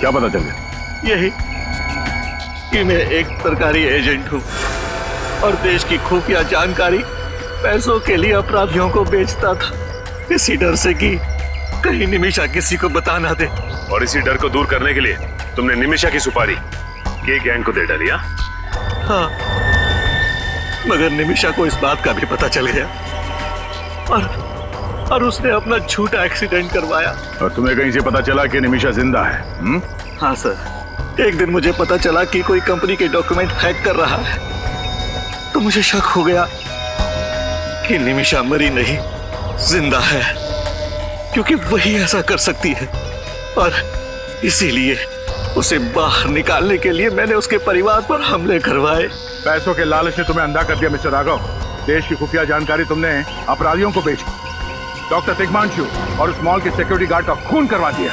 क्या पता चल गया? यही कि मैं एक सरकारी एजेंट हूँ और देश की खुफिया जानकारी पैसों के लिए अपराधियों को बेचता था, इसी डर से कि कहीं निमिषा किसी को बता ना दे। और इसी डर को दूर करने के लिए तुमने निमिषा की सुपारी के गैंग को दे डाली? हाँ, मगर निमिषा को इस बात का भी पता चल गया और उसने अपना झूठा एक्सीडेंट करवाया। और तुम्हें कहीं से पता चला कि निमिषा जिंदा है? हाँ सर, एक दिन मुझे पता चला कि कोई कंपनी के डॉक्यूमेंट हैक कर रहा है, तो मुझे शक हो गया कि निमिषा मरी नहीं, जिंदा है, क्योंकि वही ऐसा कर सकती है। और इसीलिए उसे बाहर निकालने के लिए मैंने उसके परिवार पर हमले करवाए। पैसों के लालच ने तुम्हें अंधा कर दिया मिस्टर राघव। देश की खुफिया जानकारी तुमने अपराधियों को बेची, डॉक्टर तिग्मांशु और उस मॉल के सिक्योरिटी गार्ड का खून करवा दिया।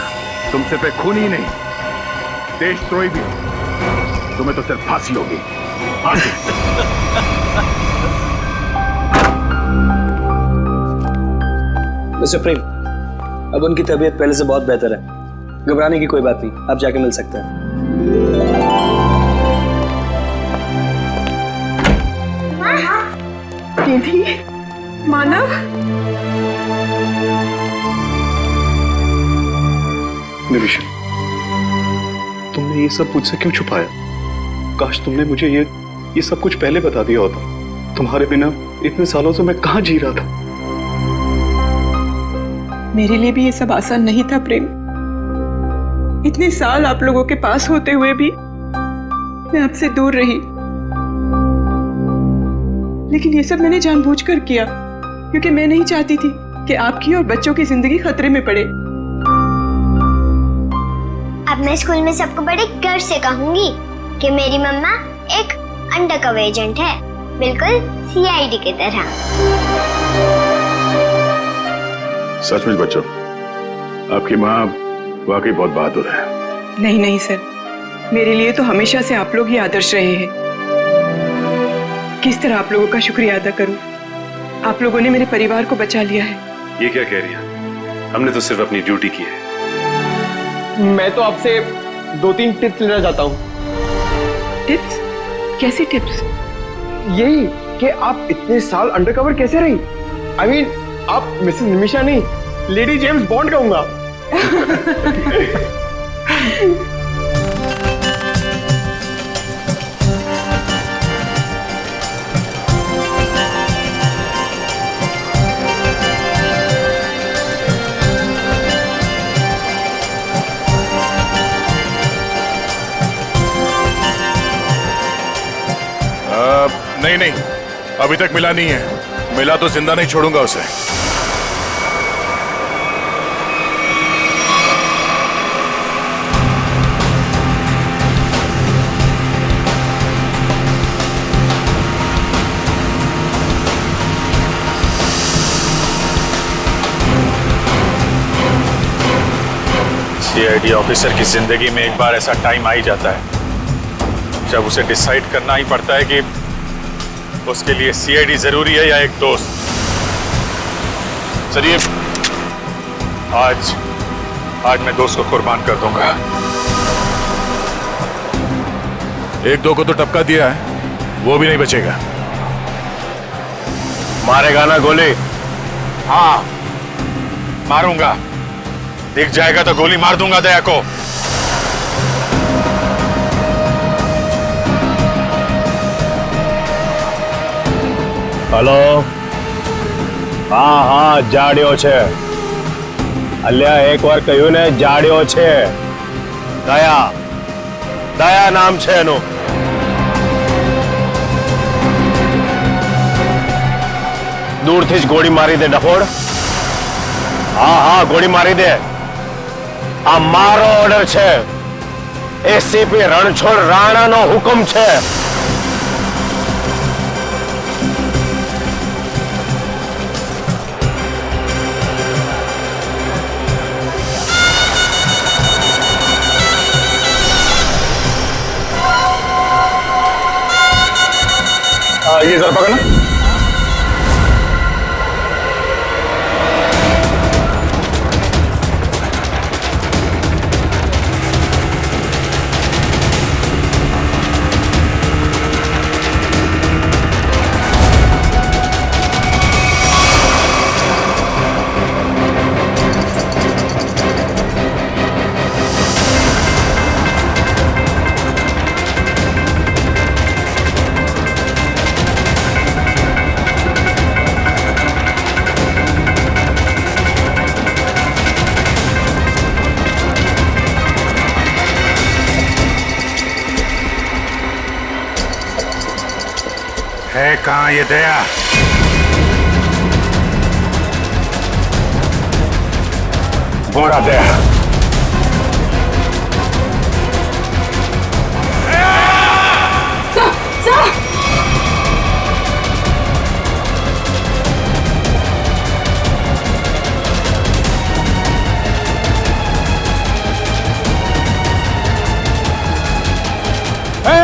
तुम सिर्फ एक खून ही नहीं, देशद्रोही भी। तुम्हें तो सिर्फ फांसी होगी, फांसी। मिस्टर प्रेम, अब उनकी तबीयत पहले से बहुत बेहतर है, घबराने की कोई बात नहीं, आप जाके मिल सकते हैं। दीदी, मानव, निमिषा, तुमने ये सब मुझसे क्यों छुपाया? काश तुमने मुझे ये सब कुछ पहले बता दिया होता। तुम्हारे बिना इतने सालों से मैं कहाँ जी रहा था। मेरे लिए भी ये सब आसान नहीं था प्रेम। इतने साल आप लोगों के पास होते हुए भी मैं आपसे दूर रही, लेकिन ये सब मैंने जानबूझकर किया क्योंकि मैं नहीं चाहती थी कि आपकी और बच्चों की जिंदगी खतरे में पड़े। अब मैं स्कूल में सबको बड़े गर्व से कहूंगी कि मेरी मम्मा एक अंडरकवर एजेंट है, बिल्कुल सीआईडी की तरह। सचमुच बच्चों, आपकी माँ वाकई बहुत बहादुर है। नहीं नहीं सर, मेरे लिए तो हमेशा से आप लोग ही आदर्श रहे हैं। किस तरह आप लोगों का शुक्रिया अदा करूं? आप लोगों ने मेरे परिवार को बचा लिया है। ये क्या कह रही है? हमने तो सिर्फ अपनी ड्यूटी की है। मैं तो आपसे 2-3 टिप्स लेना चाहता हूँ। टिप्स? कैसी टिप्स? यही कि आप इतने साल अंडरकवर कैसे रही? I mean, आप मिसेस निमिषा नहीं, लेडी जेम्स बॉन्ड कहूंगा। नहीं, अभी तक मिला नहीं है। मिला तो जिंदा नहीं छोड़ूंगा उसे। सीआईडी ऑफिसर की जिंदगी में एक बार ऐसा टाइम आ ही जाता है जब उसे डिसाइड करना ही पड़ता है कि उसके लिए सीआईडी जरूरी है या एक दोस्त। चलिए, आज मैं दोस्त को कुर्बान कर दूंगा। एक दो को तो टपका दिया है, वो भी नहीं बचेगा। मारेगा ना गोली? हाँ, मारूंगा। दिख जाएगा तो गोली मार दूंगा दया को। हेलो, हाँ जाड्यो छे। अल्या एक बार कह્યું ને જાડ્યો છે। દયા નામ છે એનું। दूरથી જ ગોળી મારી દે ડફોડ। हाँ ગોળી મારી દે। આ મારો ઓર્ડર છે। એસીપી રણછોડ રાણાનો હુકમ છે। ये जरा पकड़ना। है कहाँ ये दया? बोरा दया।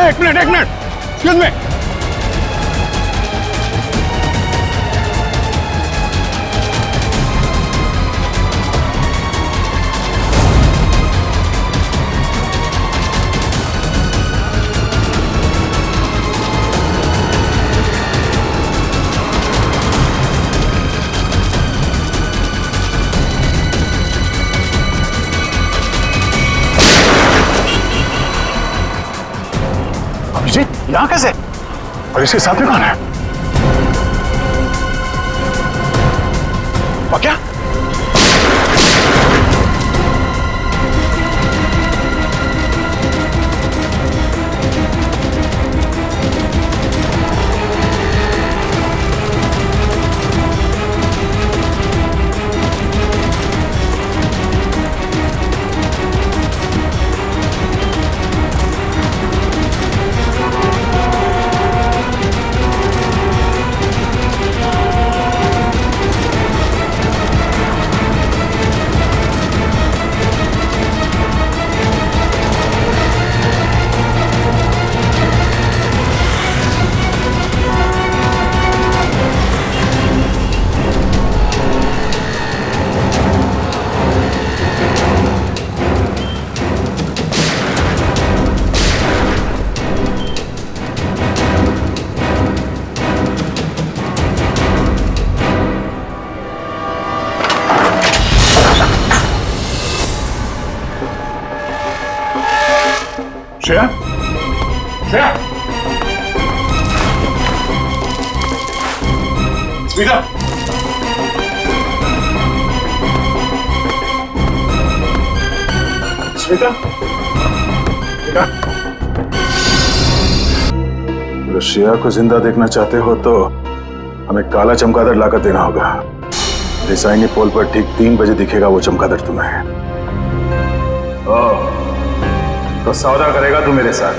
एक मिनट, एक्सक्यूज मी। यहाँ कैसे? और इसके साथ में कौन है? क्या? श्रेया, श्रेया, स्मिता, स्मिता, बेटा, अगर श्रेया को जिंदा देखना चाहते हो तो हमें काला चमगादड़ लाकर देना होगा। रिसाइनी पोल पर ठीक 3 बजे दिखेगा वो चमगादड़ तुम्हें। ओह, तो सौदा करेगा तू मेरे साथ।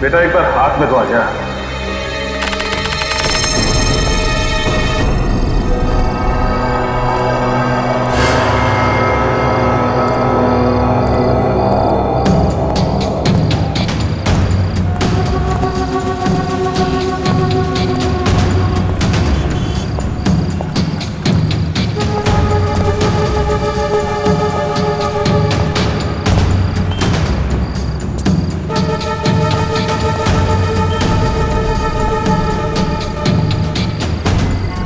बेटा एक बार हाथ में तो आ जा।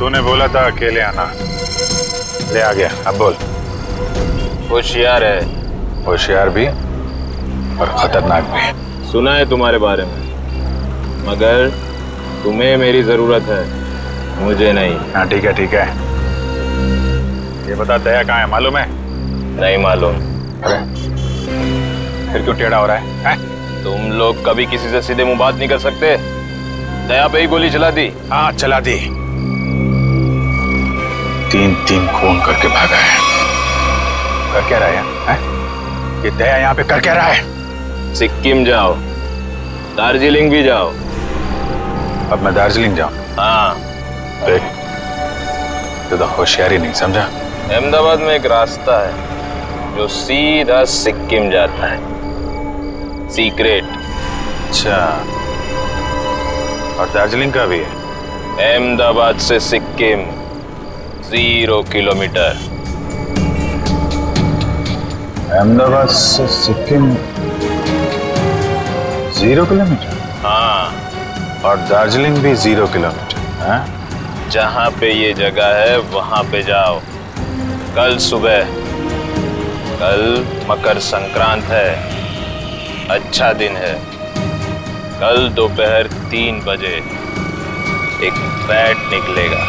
तूने बोला था अकेले आना, ले आ गया। अब बोल। होशियार है, होशियार भी और खतरनाक भी। सुना है तुम्हारे बारे में, मगर तुम्हें मेरी जरूरत है, मुझे नहीं। हाँ ठीक है ठीक है। ये बता दया कहाँ है, मालूम है? नहीं मालूम। अरे फिर क्यों टेढ़ा हो रहा है? तुम लोग कभी किसी से सीधे मुंह बात नहीं कर सकते। दया पे ही गोली चला दी। हाँ चला दी। 3 खून करके भागा है। कर क्या रहा है? ये दया यहाँ पे कर क्या रहा है? सिक्किम जाओ, दार्जिलिंग भी जाओ। अब मैं दार्जिलिंग जाऊं? हाँ। देख, तो होशियारी नहीं समझा। अहमदाबाद में एक रास्ता है जो सीधा सिक्किम जाता है, सीक्रेट। अच्छा, और दार्जिलिंग का भी है? अहमदाबाद से सिक्किम 0 किलोमीटर। अहमदाबाद से सिक्किम 0 किलोमीटर? हाँ। और दार्जिलिंग भी 0 किलोमीटर? हाँ? जहाँ पे ये जगह है वहाँ पे जाओ कल सुबह। कल मकर संक्रांत है, अच्छा दिन है। कल दोपहर 3 बजे एक बैट निकलेगा,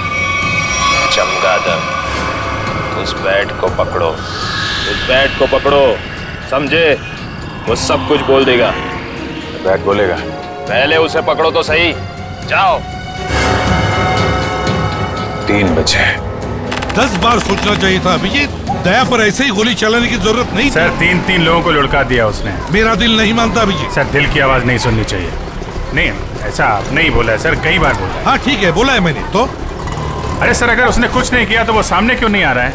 चमगादड़। उस बैट को पकड़ो, उस बैट को पकड़ो, समझे? वो सब कुछ बोल देगा। बैट बोलेगा? पहले उसे पकड़ो तो सही। जाओ। 3 बजे। 10 बार सोचना चाहिए था अभिजीत। दया पर ऐसे ही गोली चलाने की जरूरत नहीं। सर 3 लोगों को लुढ़का दिया उसने। मेरा दिल नहीं मानता अभिजीत। सर दिल की आवाज नहीं सुननी चाहिए। नहीं ऐसा आपने ही बोला है सर, कई बार बोला। हाँ ठीक है, बोला है मैंने तो। अरे सर अगर उसने कुछ नहीं किया तो वो सामने क्यों नहीं आ रहा है?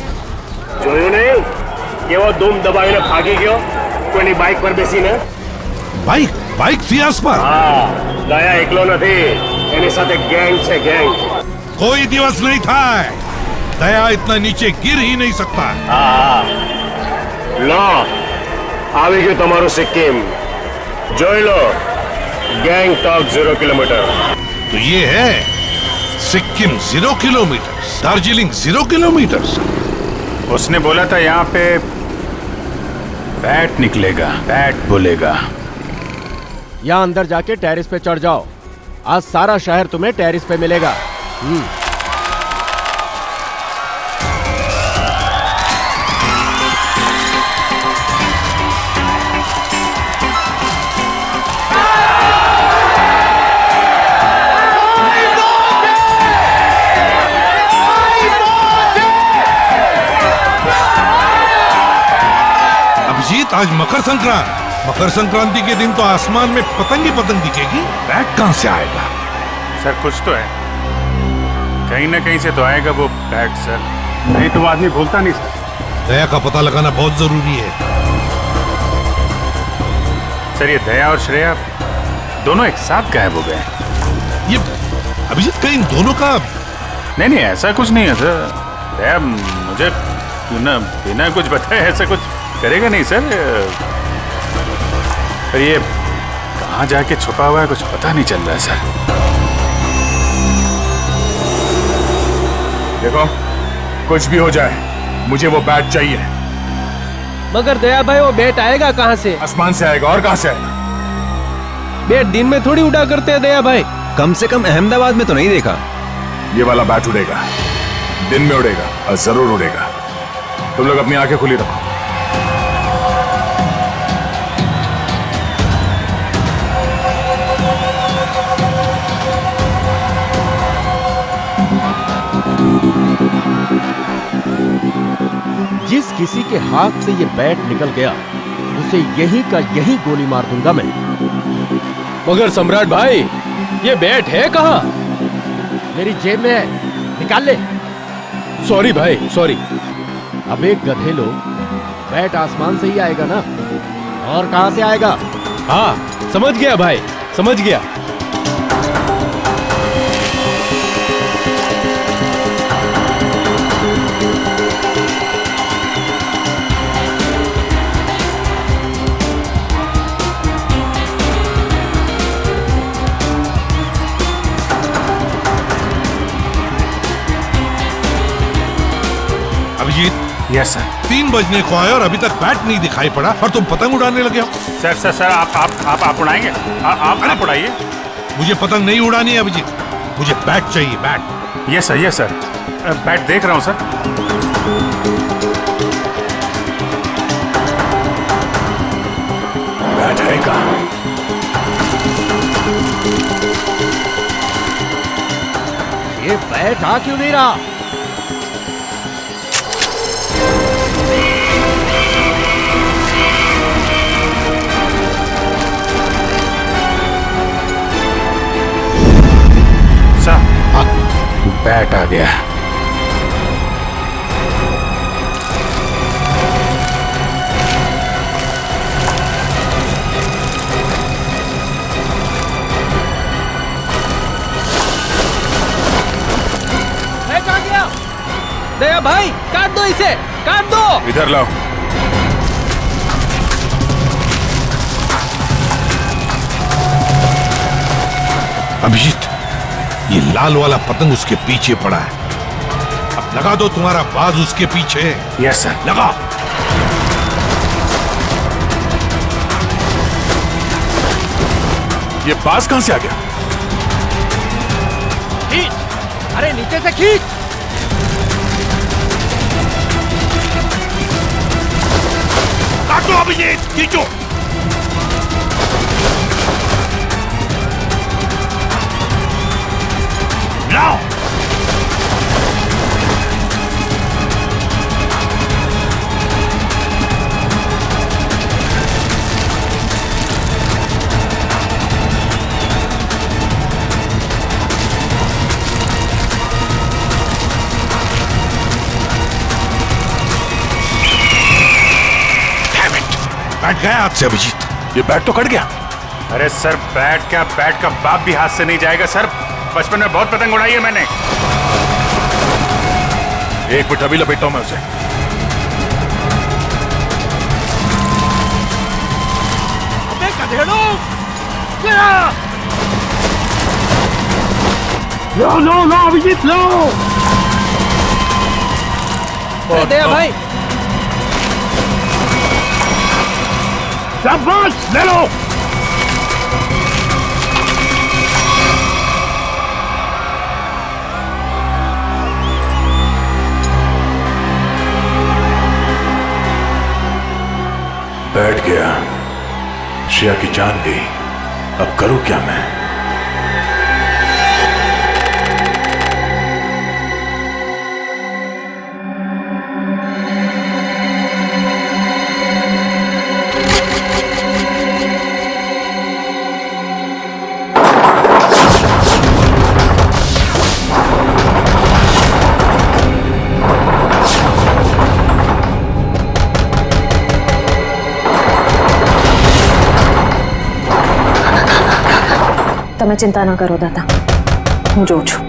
જોયું નહીં કે वो धूम दबाવીને ભાગી ગયો કોઈની બાઇક પર બેસીને? બાઇક थी आसपास? हाँ, दया એકલો નથી, એની સાથે ગેંગ છે, ગેંગ। कोई दिवस नहीं था। दया इतना नीचे गिर ही नहीं सकता। हाँ, लो આવી ગયું તમારું સિક્કિમ, જોઈ લો। ગેંગટોક 0 किलोमीटर। तो ये है सिक्किम 0 किलोमीटर, दार्जिलिंग 0 किलोमीटर। उसने बोला था यहाँ पे बैट निकलेगा, बैट बोलेगा। यहाँ अंदर जाके टेरिस पे चढ़ जाओ, आज सारा शहर तुम्हें टेरिस पे मिलेगा। अभिजीत, आज मकर संक्रांति के दिन तो आसमान में पतंग ही पतंग दिखेगी। बैट कहाँ से आएगा? सर कुछ तो है, कहीं ना कहीं से तो आएगा वो बैट सर। नहीं तो आदमी भूलता नहीं सर। दया का पता लगाना बहुत जरूरी है। सर ये दया और श्रेया दोनों एक साथ गायब हो गए। ये अभिजीत कहीं दोनों का? नहीं ऐसा कुछ नहीं है सर। दया मुझे बिना कुछ बताए ऐसा कुछ करेगा नहीं सर। पर ये कहाँ जाके छुपा हुआ है कुछ पता नहीं चल रहा है सर। देखो कुछ भी हो जाए मुझे वो बैट चाहिए। मगर दया भाई वो बैट आएगा कहाँ से? आसमान से आएगा, और कहाँ से आएगा? बैट दिन में थोड़ी उड़ा करते हैं दया भाई। कम से कम अहमदाबाद में तो नहीं देखा। ये वाला बैट उड़ेगा, दिन में उड़ेगा और जरूर उड़ेगा। तुम लोग अपनी आंखें खुली रखो। जिस किसी के हाथ से ये बैट निकल गया उसे यहीं का यहीं गोली मार दूंगा मैं। मगर सम्राट भाई ये बैट है कहाँ? मेरी जेब में है, निकाल ले। सॉरी भाई सॉरी। अबे गधे लोग, बैट आसमान से ही आएगा ना, और कहां से आएगा? हाँ समझ गया भाई, समझ गया। अभिजीत। Yes sir. 3 बजने को आए और अभी तक बैट नहीं दिखाई पड़ा और तुम पतंग उड़ाने लगे हो। सर सर सर आप उड़ाएंगे? आप उड़ाइए। मुझे पतंग नहीं उड़ानी है अभिजीत, मुझे बैट चाहिए, बैट। यस सर बैट देख रहा हूँ सर। बैट है कहाँ? ये बैट आ क्यों नहीं रहा? बैट आ गया। बैट आ गया। दया भाई काट दो इसे, काट दो। इधर लाओ। अभिजीत, ये लाल वाला पतंग उसके पीछे पड़ा है, अब लगा दो तुम्हारा बाज उसके पीछे। Yes sir. लगा। ये बाज कहां से आ गया? खींच, अरे नीचे से खींच। काटो अभिजीत, खींचो। लाओ। बैट गया हाथ से अभिजीत। ये बैट तो कट गया। अरे सर बैट का बाप भी हाथ से नहीं जाएगा सर। बचपन में बहुत पतंग उड़ाई है मैंने। एक मिनट अभी लपेटता हूं मैं उसे। अबे गधेड़ो, लो अभिजीत लो। दया भाई शाबाश, ले लो। बैठ गया, श्रेया की जान गई। अब करूं क्या मैं? તમે ચિંતા ન કરો દાદા, હું જોઉં છું.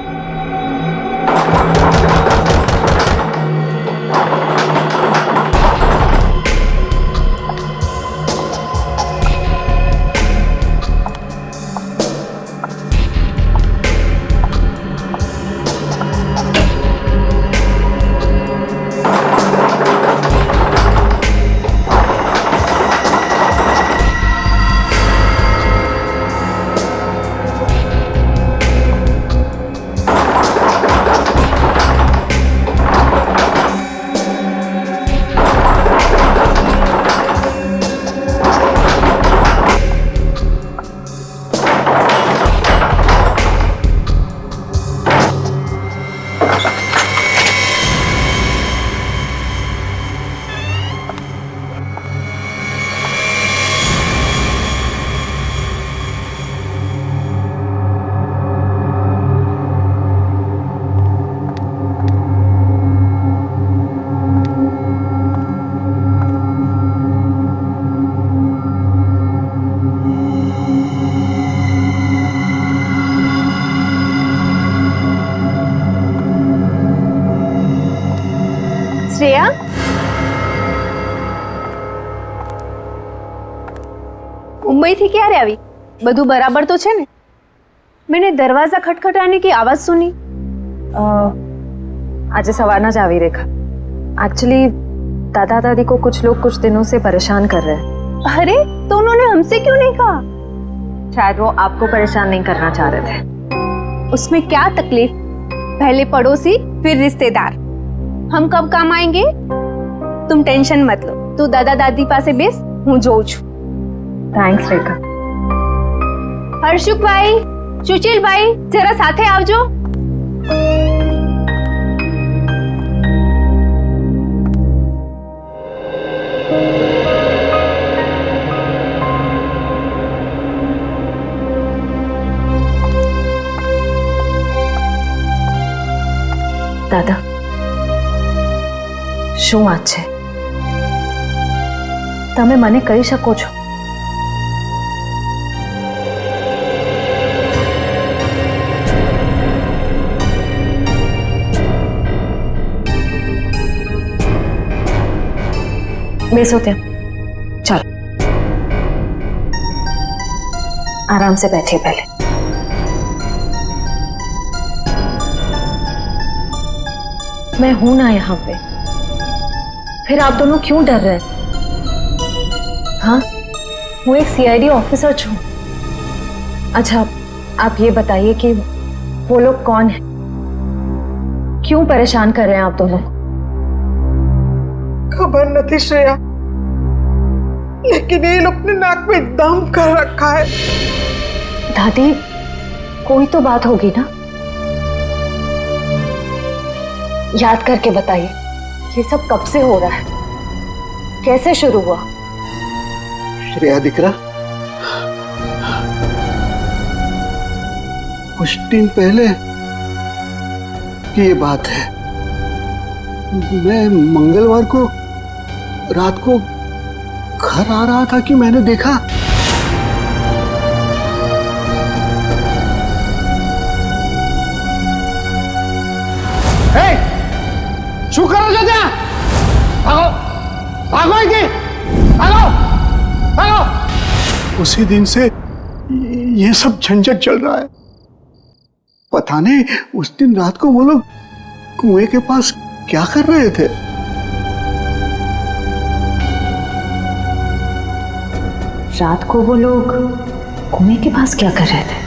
मुंबईથી ક્યારે આવી? બધું બરાબર તો છે ને? मैंने दरवाजा खटखटाने की आवाज सुनी। आज सवारना जावी रेखा। एक्चुअली दादा दादी को कुछ लोग कुछ दिनों से परेशान कर रहे हैं। अरे तो उन्होंने हमसे क्यों नहीं कहा? शायद वो आपको परेशान नहीं करना चाह रहे थे। उसमें क्या तकलीफ? पहले पड़ोसी फिर रिश्तेदार, हम कब काम आएंगे? तुम टेंशन मत लो, तू दादा दादी पासे बेस, हूँ जोઉં છું। थैंक्स रेखा। हर्षुक भाई, सुशील भाई, जरा साथे आवजो। दादा શું વાત છે? તમે મને કહી શકો છો? બેસો ત્યાં, ચાલો आराम से बैठिए पहले। मैं हूं ना यहाँ पे, फिर आप दोनों क्यों डर रहे हैं? हाँ, वो एक सीआईडी ऑफिसर छू। अच्छा, आप ये बताइए कि वो लोग कौन हैं? क्यों परेशान कर रहे हैं आप दोनों? खबर नहीं श्रेया, लेकिन ये लोग ने नाक में दम कर रखा है। दादी, कोई तो बात होगी ना? याद करके बताइए, ये सब कब से हो रहा है? कैसे शुरू हुआ? श्रेया दिकरा, कुछ दिन पहले की ये बात है। मैं मंगलवार को रात को घर आ रहा था कि मैंने देखा शू करो जो त्या? भागो भागो इनकी, भागो भागो। उसी दिन से ये सब झंझट चल रहा है। पता नहीं उस दिन रात को वो लोग कुएं के पास क्या कर रहे थे। रात को वो लोग कुएं के पास क्या कर रहे थे?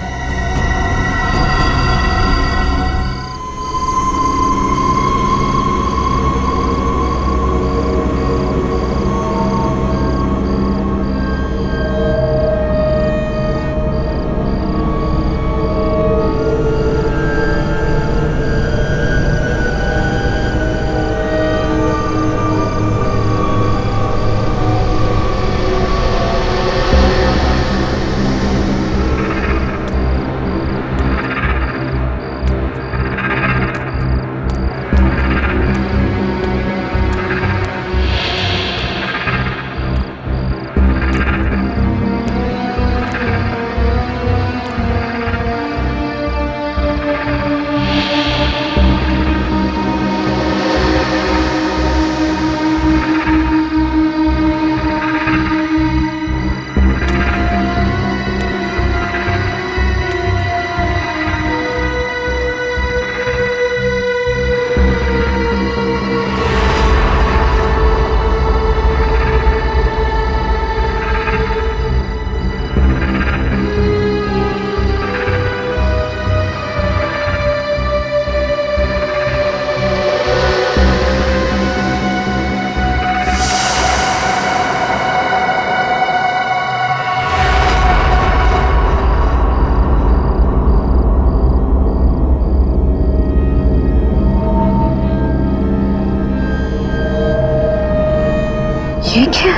ये क्या?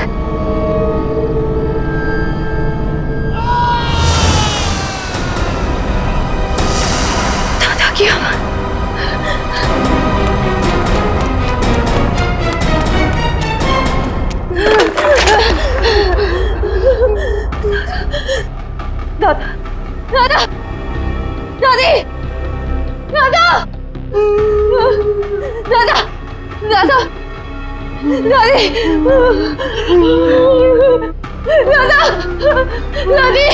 दादा की आवाज। दादा, दादा, दादी, दादा, दादा, दादा, दादी। दादा, दादी,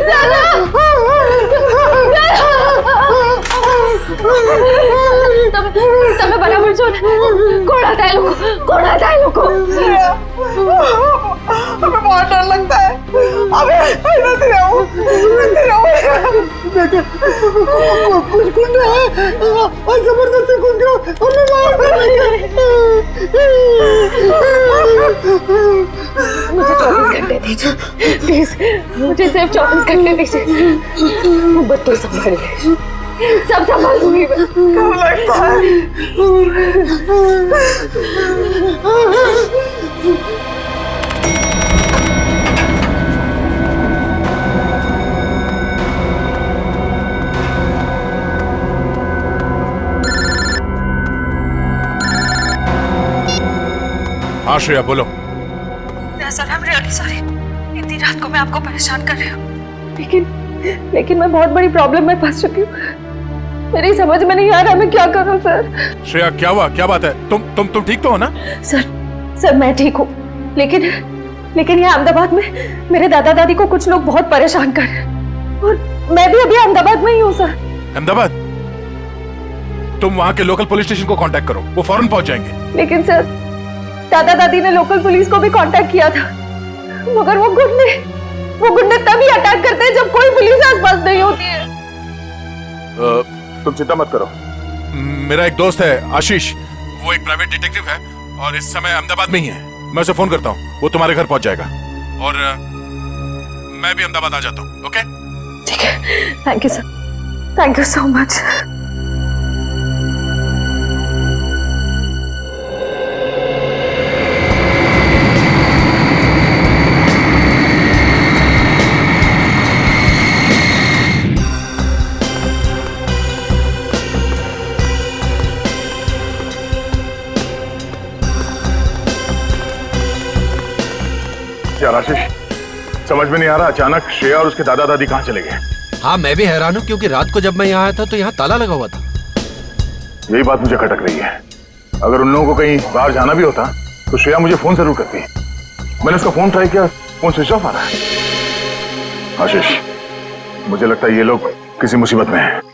दादा, તમે બરાબર છો ને? કોણ હતા એ લોકો? કોણ હતા એ લોકો? हमें बहुत डर लगता है। अबे नहीं रहो, नहीं रहो। देखिए, कुछ गुंडे हैं और जबरदस्ती घुस गए, हमें मार डालेंगे। मुझे 24 घंटे दीजिए, प्लीज मुझे सिर्फ 24 घंटे दीजिए। मोहब्बत तो संभालिए, सब संभाल दूंगी मैं। कब लगता है? हाँ श्रेया बोलो। Sir, I'm really sorry। इतनी रात को मैं आपको परेशान कर रही हूँ, लेकिन मैं बहुत बड़ी प्रॉब्लम में फंस चुकी हूँ। मेरी समझ में नहीं आ रहा मैं क्या करूँ सर। श्रेया क्या हुआ, क्या बात है? तुम ठीक तो हो ना? सर मैं ठीक हूँ, लेकिन यहाँ अहमदाबाद में मेरे दादा दादी को कुछ लोग बहुत परेशान कर रहे हैं और मैं भी अभी अहमदाबाद में ही हूँ सर। अहमदाबाद? तुम वहाँ के लोकल पुलिस स्टेशन को कांटेक्ट करो, वो फौरन पहुंच जाएंगे। लेकिन सर दादा दादी ने लोकल पुलिस को भी कांटेक्ट किया था, मगर वो गुंडे तभी अटैक करते हैं जब कोई पुलिस आसपास नहीं होती है। तुम चिंता मत करो, मेरा एक दोस्त है आशीष, वो एक प्राइवेट डिटेक्टिव है और इस समय अहमदाबाद में ही है। मैं उसे फोन करता हूँ, वो तुम्हारे घर पहुंच जाएगा और मैं भी अहमदाबाद आ जाता हूँ। ओके ठीक है, thank you sir, thank you so much. यार आशीष, समझ में नहीं आ रहा, अचानक श्रेया और उसके दादा दादी कहाँ चले गए? हाँ मैं भी हैरान हूँ, क्योंकि रात को जब मैं यहाँ आया था तो यहाँ ताला लगा हुआ था। यही बात मुझे खटक रही है। अगर उन लोगों को कहीं बाहर जाना भी होता तो श्रेया मुझे फोन जरूर करती। मैंने उसका फोन ट्राई किया, फोन स्विच ऑफ आ रहा है। आशीष, मुझे लगता है ये लोग किसी मुसीबत में हैं।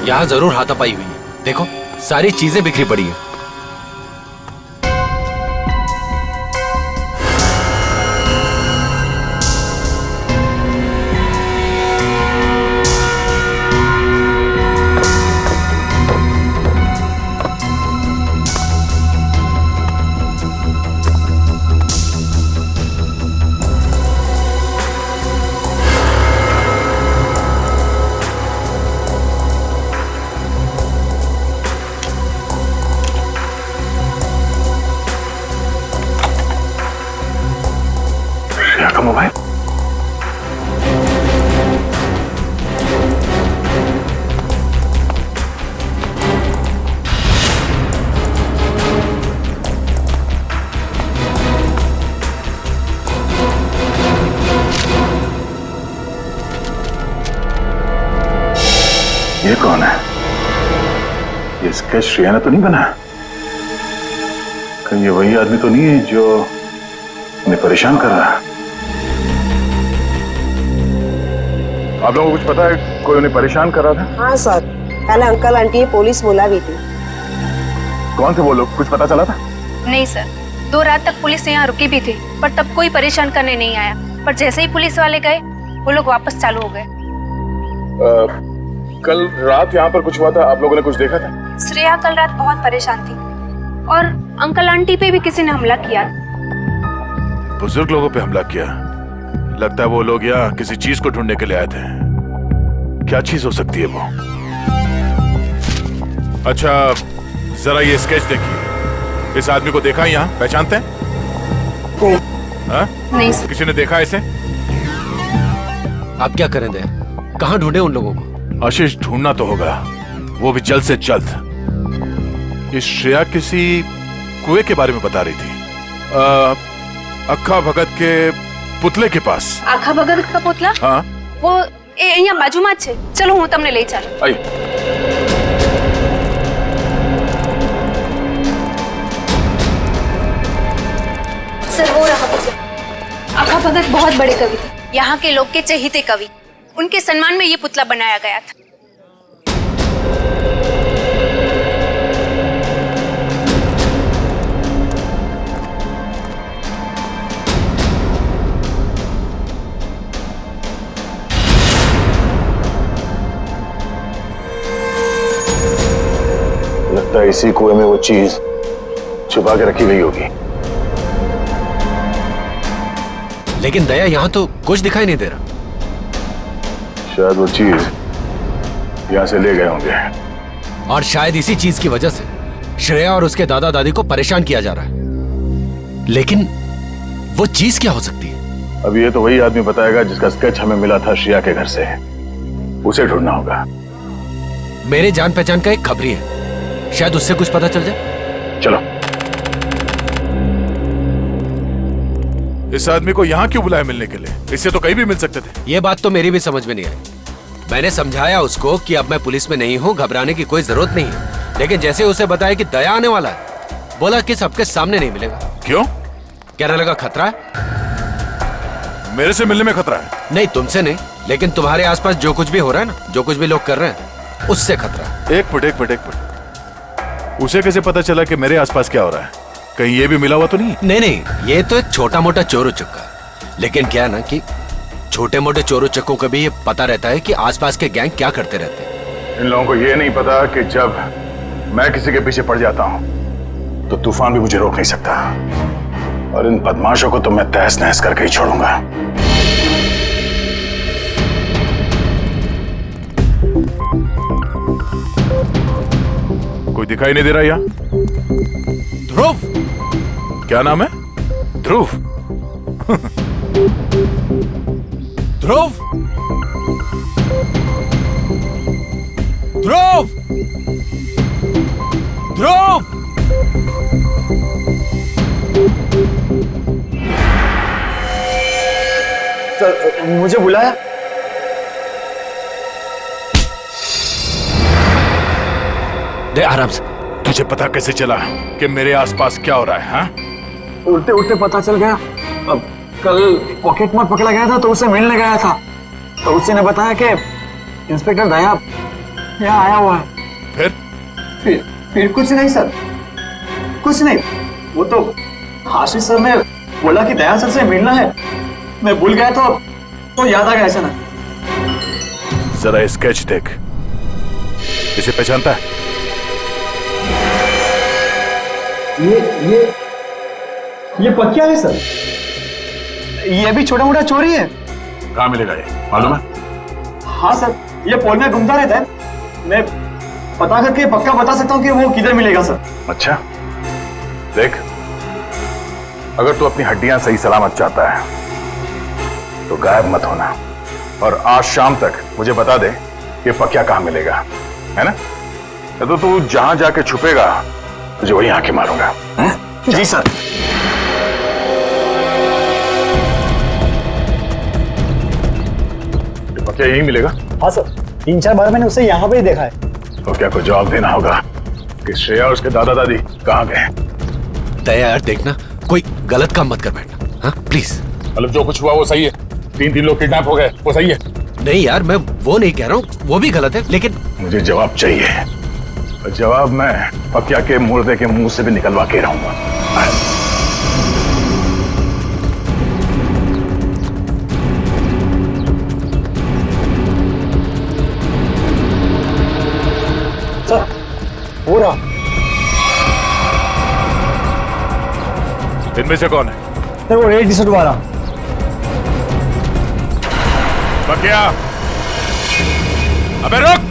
यहाँ जरूर हाथापाई हुई है, देखो सारी चीजें बिखरी पड़ी हैं। का मोबाइल। ये कौन है? ये स्केच श्रेया ने तो नहीं बनाया? कहीं ये वही आदमी तो नहीं है जो उन्हें परेशान कर रहा है? आप लोगों को कुछ पता है कोई उन्हें परेशान कर रहा था? हाँ सर, पहले अंकल आंटी पुलिस बुला भी थी। कौन थे वो लोग, कुछ पता चला था? नहीं सर, 2 रात तक पुलिस यहाँ रुकी भी थी, पर तब कोई परेशान करने नहीं आया। पर जैसे ही पुलिस वाले गए, वो लोग वापस चालू हो गए। कल रात यहाँ पर कुछ हुआ था, आप लोगों ने कुछ देखा था? श्रेया कल रात बहुत परेशान थी और अंकल आंटी पे भी किसी ने हमला किया। बुजुर्ग लोगों पे हमला किया? लगता है वो लोग यहाँ किसी चीज को ढूंढने के लिए आए थे। क्या चीज हो सकती है वो? अच्छा जरा ये स्केच देखिए, इस आदमी को देखा है यहाँ, पहचानते हैं? नहीं सर। किसी ने देखा इसे? आप क्या करें दे, कहाँ ढूंढे उन लोगों को? आशीष ढूंढना तो होगा, वो भी जल्द से जल्द। ये श्रेया किसी कुएं के बारे में बता रही थी, अक्खा भगत के पुतले के पास। आखा भगत का पुतला? हाँ वो અહીંયા બાજુમાં જ છે. ચલો હું તમને લઈ ચાલું. आई। सर वो रहा पुतला. आखा भगत बहुत बड़े कवि थे, यहाँ के लोग के चहेते कवि. उनके सम्मान में ये पुतला बनाया गया था. लगता है इसी कुएं में वो चीज छुपा के रखी गई होगी। लेकिन दया यहाँ तो कुछ दिखाई नहीं दे रहा। शायद वो चीज यहाँ से ले गए होंगे, और शायद इसी चीज की वजह से श्रेया और उसके दादा दादी को परेशान किया जा रहा है। लेकिन वो चीज क्या हो सकती है? अब ये तो वही आदमी बताएगा जिसका स्केच हमें मिला था श्रेया के घर से। उसे ढूंढना होगा। मेरे जान पहचान का एक खबरी है, शायद उससे कुछ पता चल जाए। चलो। इस आदमी को यहाँ क्यों बुलाया मिलने के लिए? इससे तो कहीं भी मिल सकते थे। ये बात तो मेरी भी समझ में नहीं आई। मैंने समझाया उसको कि अब मैं पुलिस में नहीं हूँ, घबराने की कोई जरूरत नहीं है। लेकिन जैसे उसे बताया कि दया आने वाला है, बोला कि सबके सामने नहीं मिलेगा। क्यों? कहने लगा खतरा है। मेरे से मिलने में खतरा है? नहीं, तुमसे नहीं, लेकिन तुम्हारे आसपास जो कुछ भी हो रहा है ना, जो कुछ भी लोग कर रहे हैं, उससे खतरा है। एक मिनट। उसे कैसे पता चला कि मेरे आसपास क्या हो रहा है? कहीं ये भी मिला हुआ तो नहीं? नहीं, ये तो एक छोटा मोटा चोर उचक्का। लेकिन क्या है ना कि छोटे मोटे चोर उचक्कों को भी ये पता रहता है कि आसपास के गैंग क्या करते रहते हैं। इन लोगों को ये नहीं पता कि जब मैं किसी के पीछे पड़ जाता हूँ तो तूफान भी मुझे रोक नहीं सकता। और इन बदमाशों को तो मैं तहस नहस करके ही छोड़ूंगा। कोई दिखाई नहीं दे रहा यहाँ? ध्रुव? क्या नाम है? ध्रुव? ध्रुव? ध्रुव? ध्रुव? सर, मुझे बुलाया? दे आराम से। तुझे पता कैसे चला कि मेरे आसपास क्या हो रहा है? हाँ? उड़ते उड़ते पता चल गया। अब कल पॉकेट मार पकड़ा गया था तो उससे मिलने गया था, तो उसी ने बताया कि इंस्पेक्टर दया यहाँ आया हुआ है। फिर कुछ नहीं सर, कुछ नहीं। वो तो आशीष सर ने बोला कि दया सर से मिलना है। मैं भूल गया तो याद आ गया ऐसा ना। जरा स्केच देख, इसे पहचानता है? ये पक्का है सर। ये भी छोटा मोटा चोरी है। कहाँ मिलेगा ये, मालूम है? हाँ सर, ये पोल में घूमता रहता है। मैं पता करके पक्का बता सकता हूँ कि वो किधर मिलेगा सर। अच्छा, देख, अगर तू अपनी हड्डियां सही सलामत चाहता है तो गायब मत होना, और आज शाम तक मुझे बता दे कि पक्का कहाँ मिलेगा, है ना? तो तू जहां जाके छुपेगा तुझे वहीं आके मारूंगा। जी सर। पक्का यहीं मिलेगा? हाँ सर, 3-4 बार मैंने उसे यहाँ पे ही देखा है। तो क्या को जवाब देना होगा कि श्रेया और उसके दादा दादी कहाँ गए? दया यार, देखना कोई गलत काम मत कर बैठना, हाँ प्लीज। मतलब जो कुछ हुआ वो सही है? 3 लोग किडनैप हो गए, वो सही है? नहीं यार, मैं वो नहीं कह रहा हूँ, वो भी गलत है, लेकिन मुझे जवाब चाहिए। जवाब मैं पक्या के मुर्दे के मुंह से भी निकलवा के रहूंगा। सर, हो रहा। इनमें से कौन है? सर, वो रेड टी-शर्ट वाला। पक्या, अबे रुक!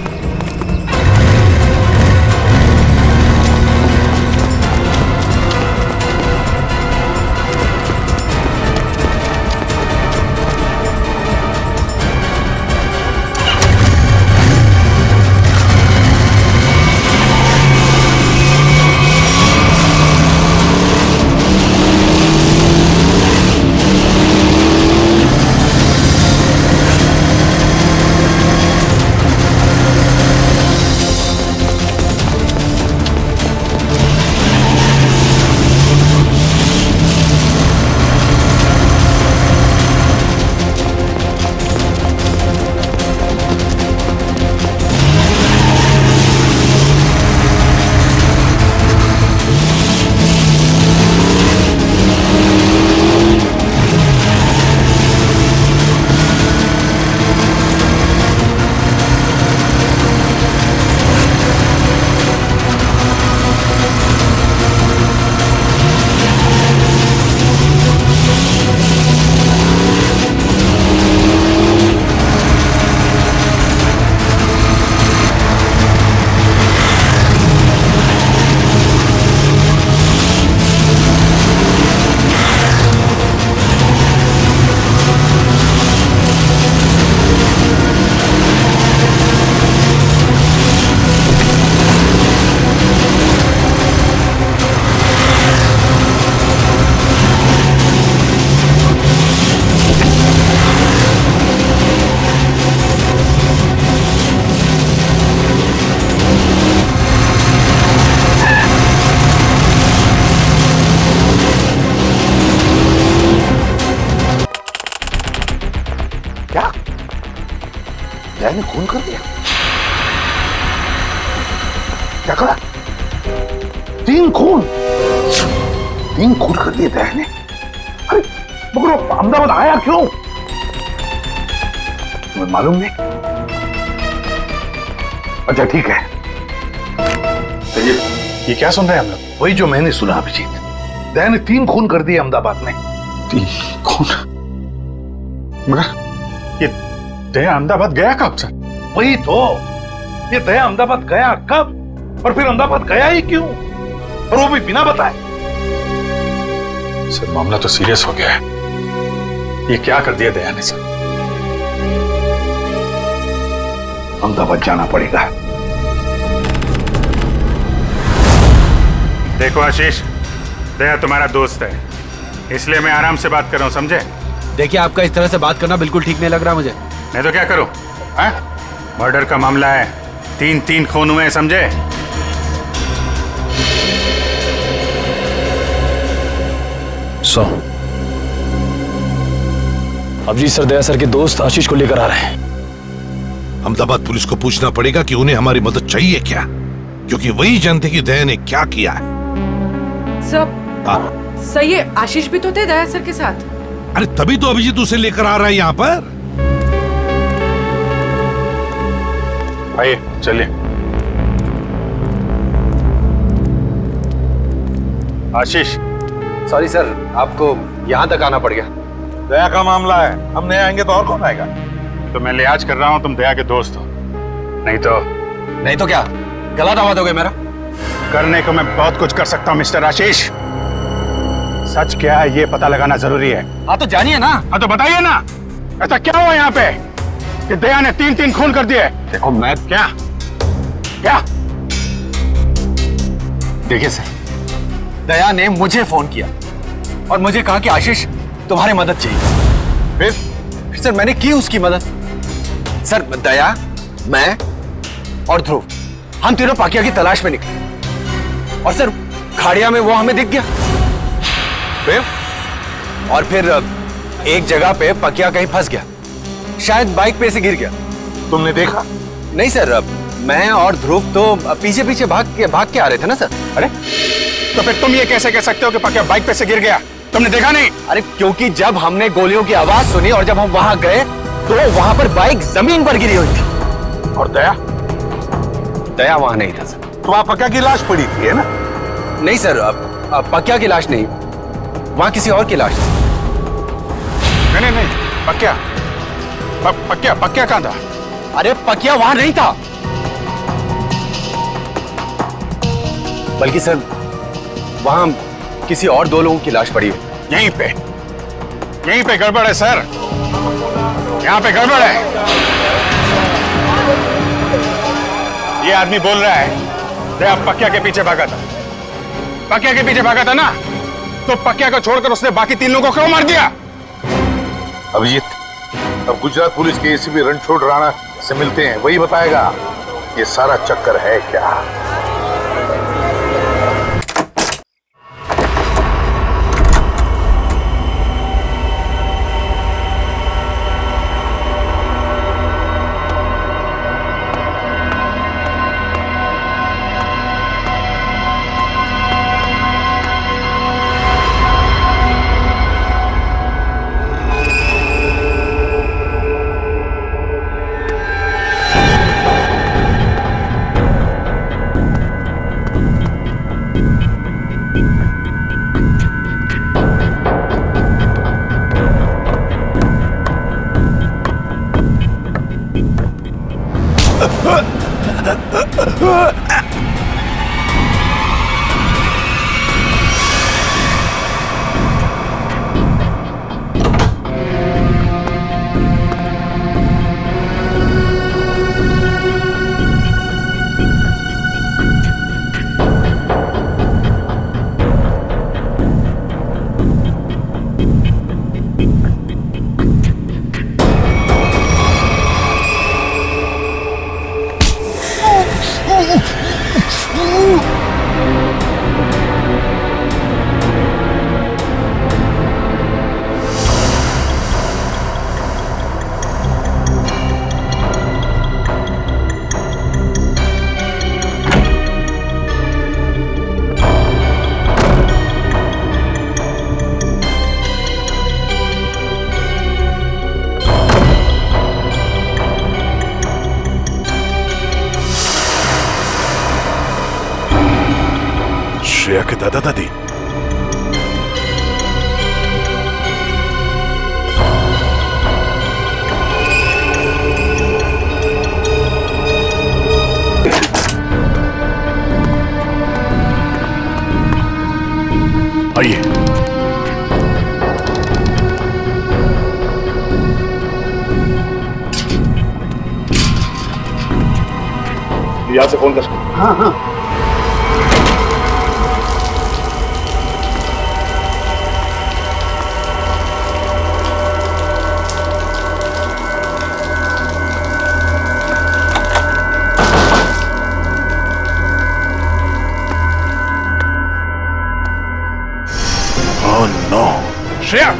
दया ने खून कर दिया? क्या कहा? 3 खून कर दिए दया ने? अरे मगर वो अहमदाबाद आया क्यों? तुम्हें मालूम नहीं? अच्छा ठीक है, तो ये क्या सुन रहे हैं हम लोग? वही जो मैंने सुना अभिजीत, दया ने 3 खून कर दिए अहमदाबाद में। 3 खून? मगर ये दया अहमदाबाद गया कब सर? वही तो, ये दया अहमदाबाद गया कब और फिर अहमदाबाद गया ही क्यों, और वो भी बिना बताए? सर मामला तो सीरियस हो गया है। ये क्या कर दिया दया ने सर? अहमदाबाद जाना पड़ेगा। देखो आशीष, दया तुम्हारा दोस्त है, इसलिए मैं आराम से बात कर रहा हूँ, समझे? देखिए, आपका इस तरह से बात करना बिल्कुल ठीक नहीं लग रहा मुझे। नहीं तो क्या करूं? मर्डर का मामला है, 3 खून हुए हैं, समझे? अभिजीत सर दया सर के दोस्त आशीष को लेकर आ रहे हैं। अहमदाबाद पुलिस को पूछना पड़ेगा कि उन्हें हमारी मदद चाहिए क्या, क्योंकि वही जानते कि दया ने क्या किया है। सर ये आशीष भी तो थे दया सर के साथ। अरे तभी तो अभिजीत उसे लेकर आ रहा है यहाँ पर। आइए चलिए। आशीष, सॉरी सर, आपको यहाँ तक आना पड़ गया। दया का मामला है, हम नहीं आएंगे तो और कौन आएगा? तो मैं लिहाज कर रहा हूँ, तुम दया के दोस्त हो, नहीं तो क्या गला दावा दोगे मेरा? करने को मैं बहुत कुछ कर सकता हूँ मिस्टर आशीष। सच क्या है ये पता लगाना जरूरी है। हाँ तो जानिए ना। हाँ तो बताइए ना, ऐसा क्या हुआ यहाँ पे कि दया ने 3 खून कर दिए? देखो मैं क्या देखिए सर, दया ने मुझे फोन किया और मुझे कहा कि आशीष तुम्हारी मदद चाहिए। फिर सर मैंने की उसकी मदद। सर दया, मैं और ध्रुव, हम तीनों पाकिया की तलाश में निकले और सर खाड़िया में वो हमें दिख गया। फिर एक जगह पे पकिया कहीं फंस गया, शायद बाइक पे से गिर गया। तुमने देखा? नहीं सर, मैं और ध्रुव तो पीछे पीछे भाग के आ रहे थे ना सर। अरे तो फिर तुम ये कैसे कह सकते हो कि पकिया बाइक पे से गिर गया? तुमने देखा नहीं? अरे क्योंकि जब हमने गोलियों की आवाज सुनी और जब हम वहां गए तो वहां पर बाइक जमीन पर गिरी हुई थी। और दया दया वहां नहीं था सर। तो वहां पकिया की लाश पड़ी थी, है ना? नहीं सर, पकिया की लाश नहीं, वहां किसी और की लाश थी। नहीं, पकिया कहां था? अरे पकिया वहां नहीं था, बल्कि सर वहां किसी और 2 लोगों की लाश पड़ी है। यहीं पे गड़बड़ है सर, यहाँ पे गड़बड़ है। ये आदमी बोल रहा है दया पकिया के पीछे भागा था। पकिया के पीछे भागा था ना, तो पकिया को छोड़कर उसने बाकी 3 लोगों को क्यों मार दिया? अभिजीत, अब गुजरात पुलिस के एसीपी रणछोड़ राणा से मिलते हैं, वही बताएगा ये सारा चक्कर है क्या। के दादा दादी? आइए। यहाँ से फोन कर। हाँ हाँ। Oh no! श्रेया!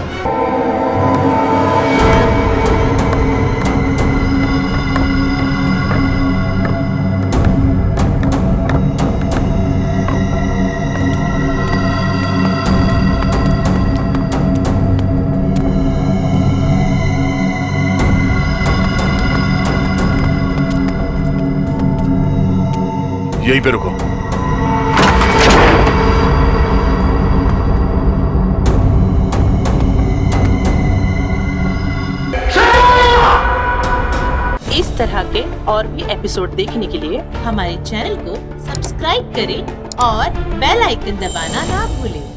यहीं पे रुको। इस तरह के और भी एपिसोड देखने के लिए हमारे चैनल को सब्सक्राइब करें और बेल आइकन दबाना ना भूलें।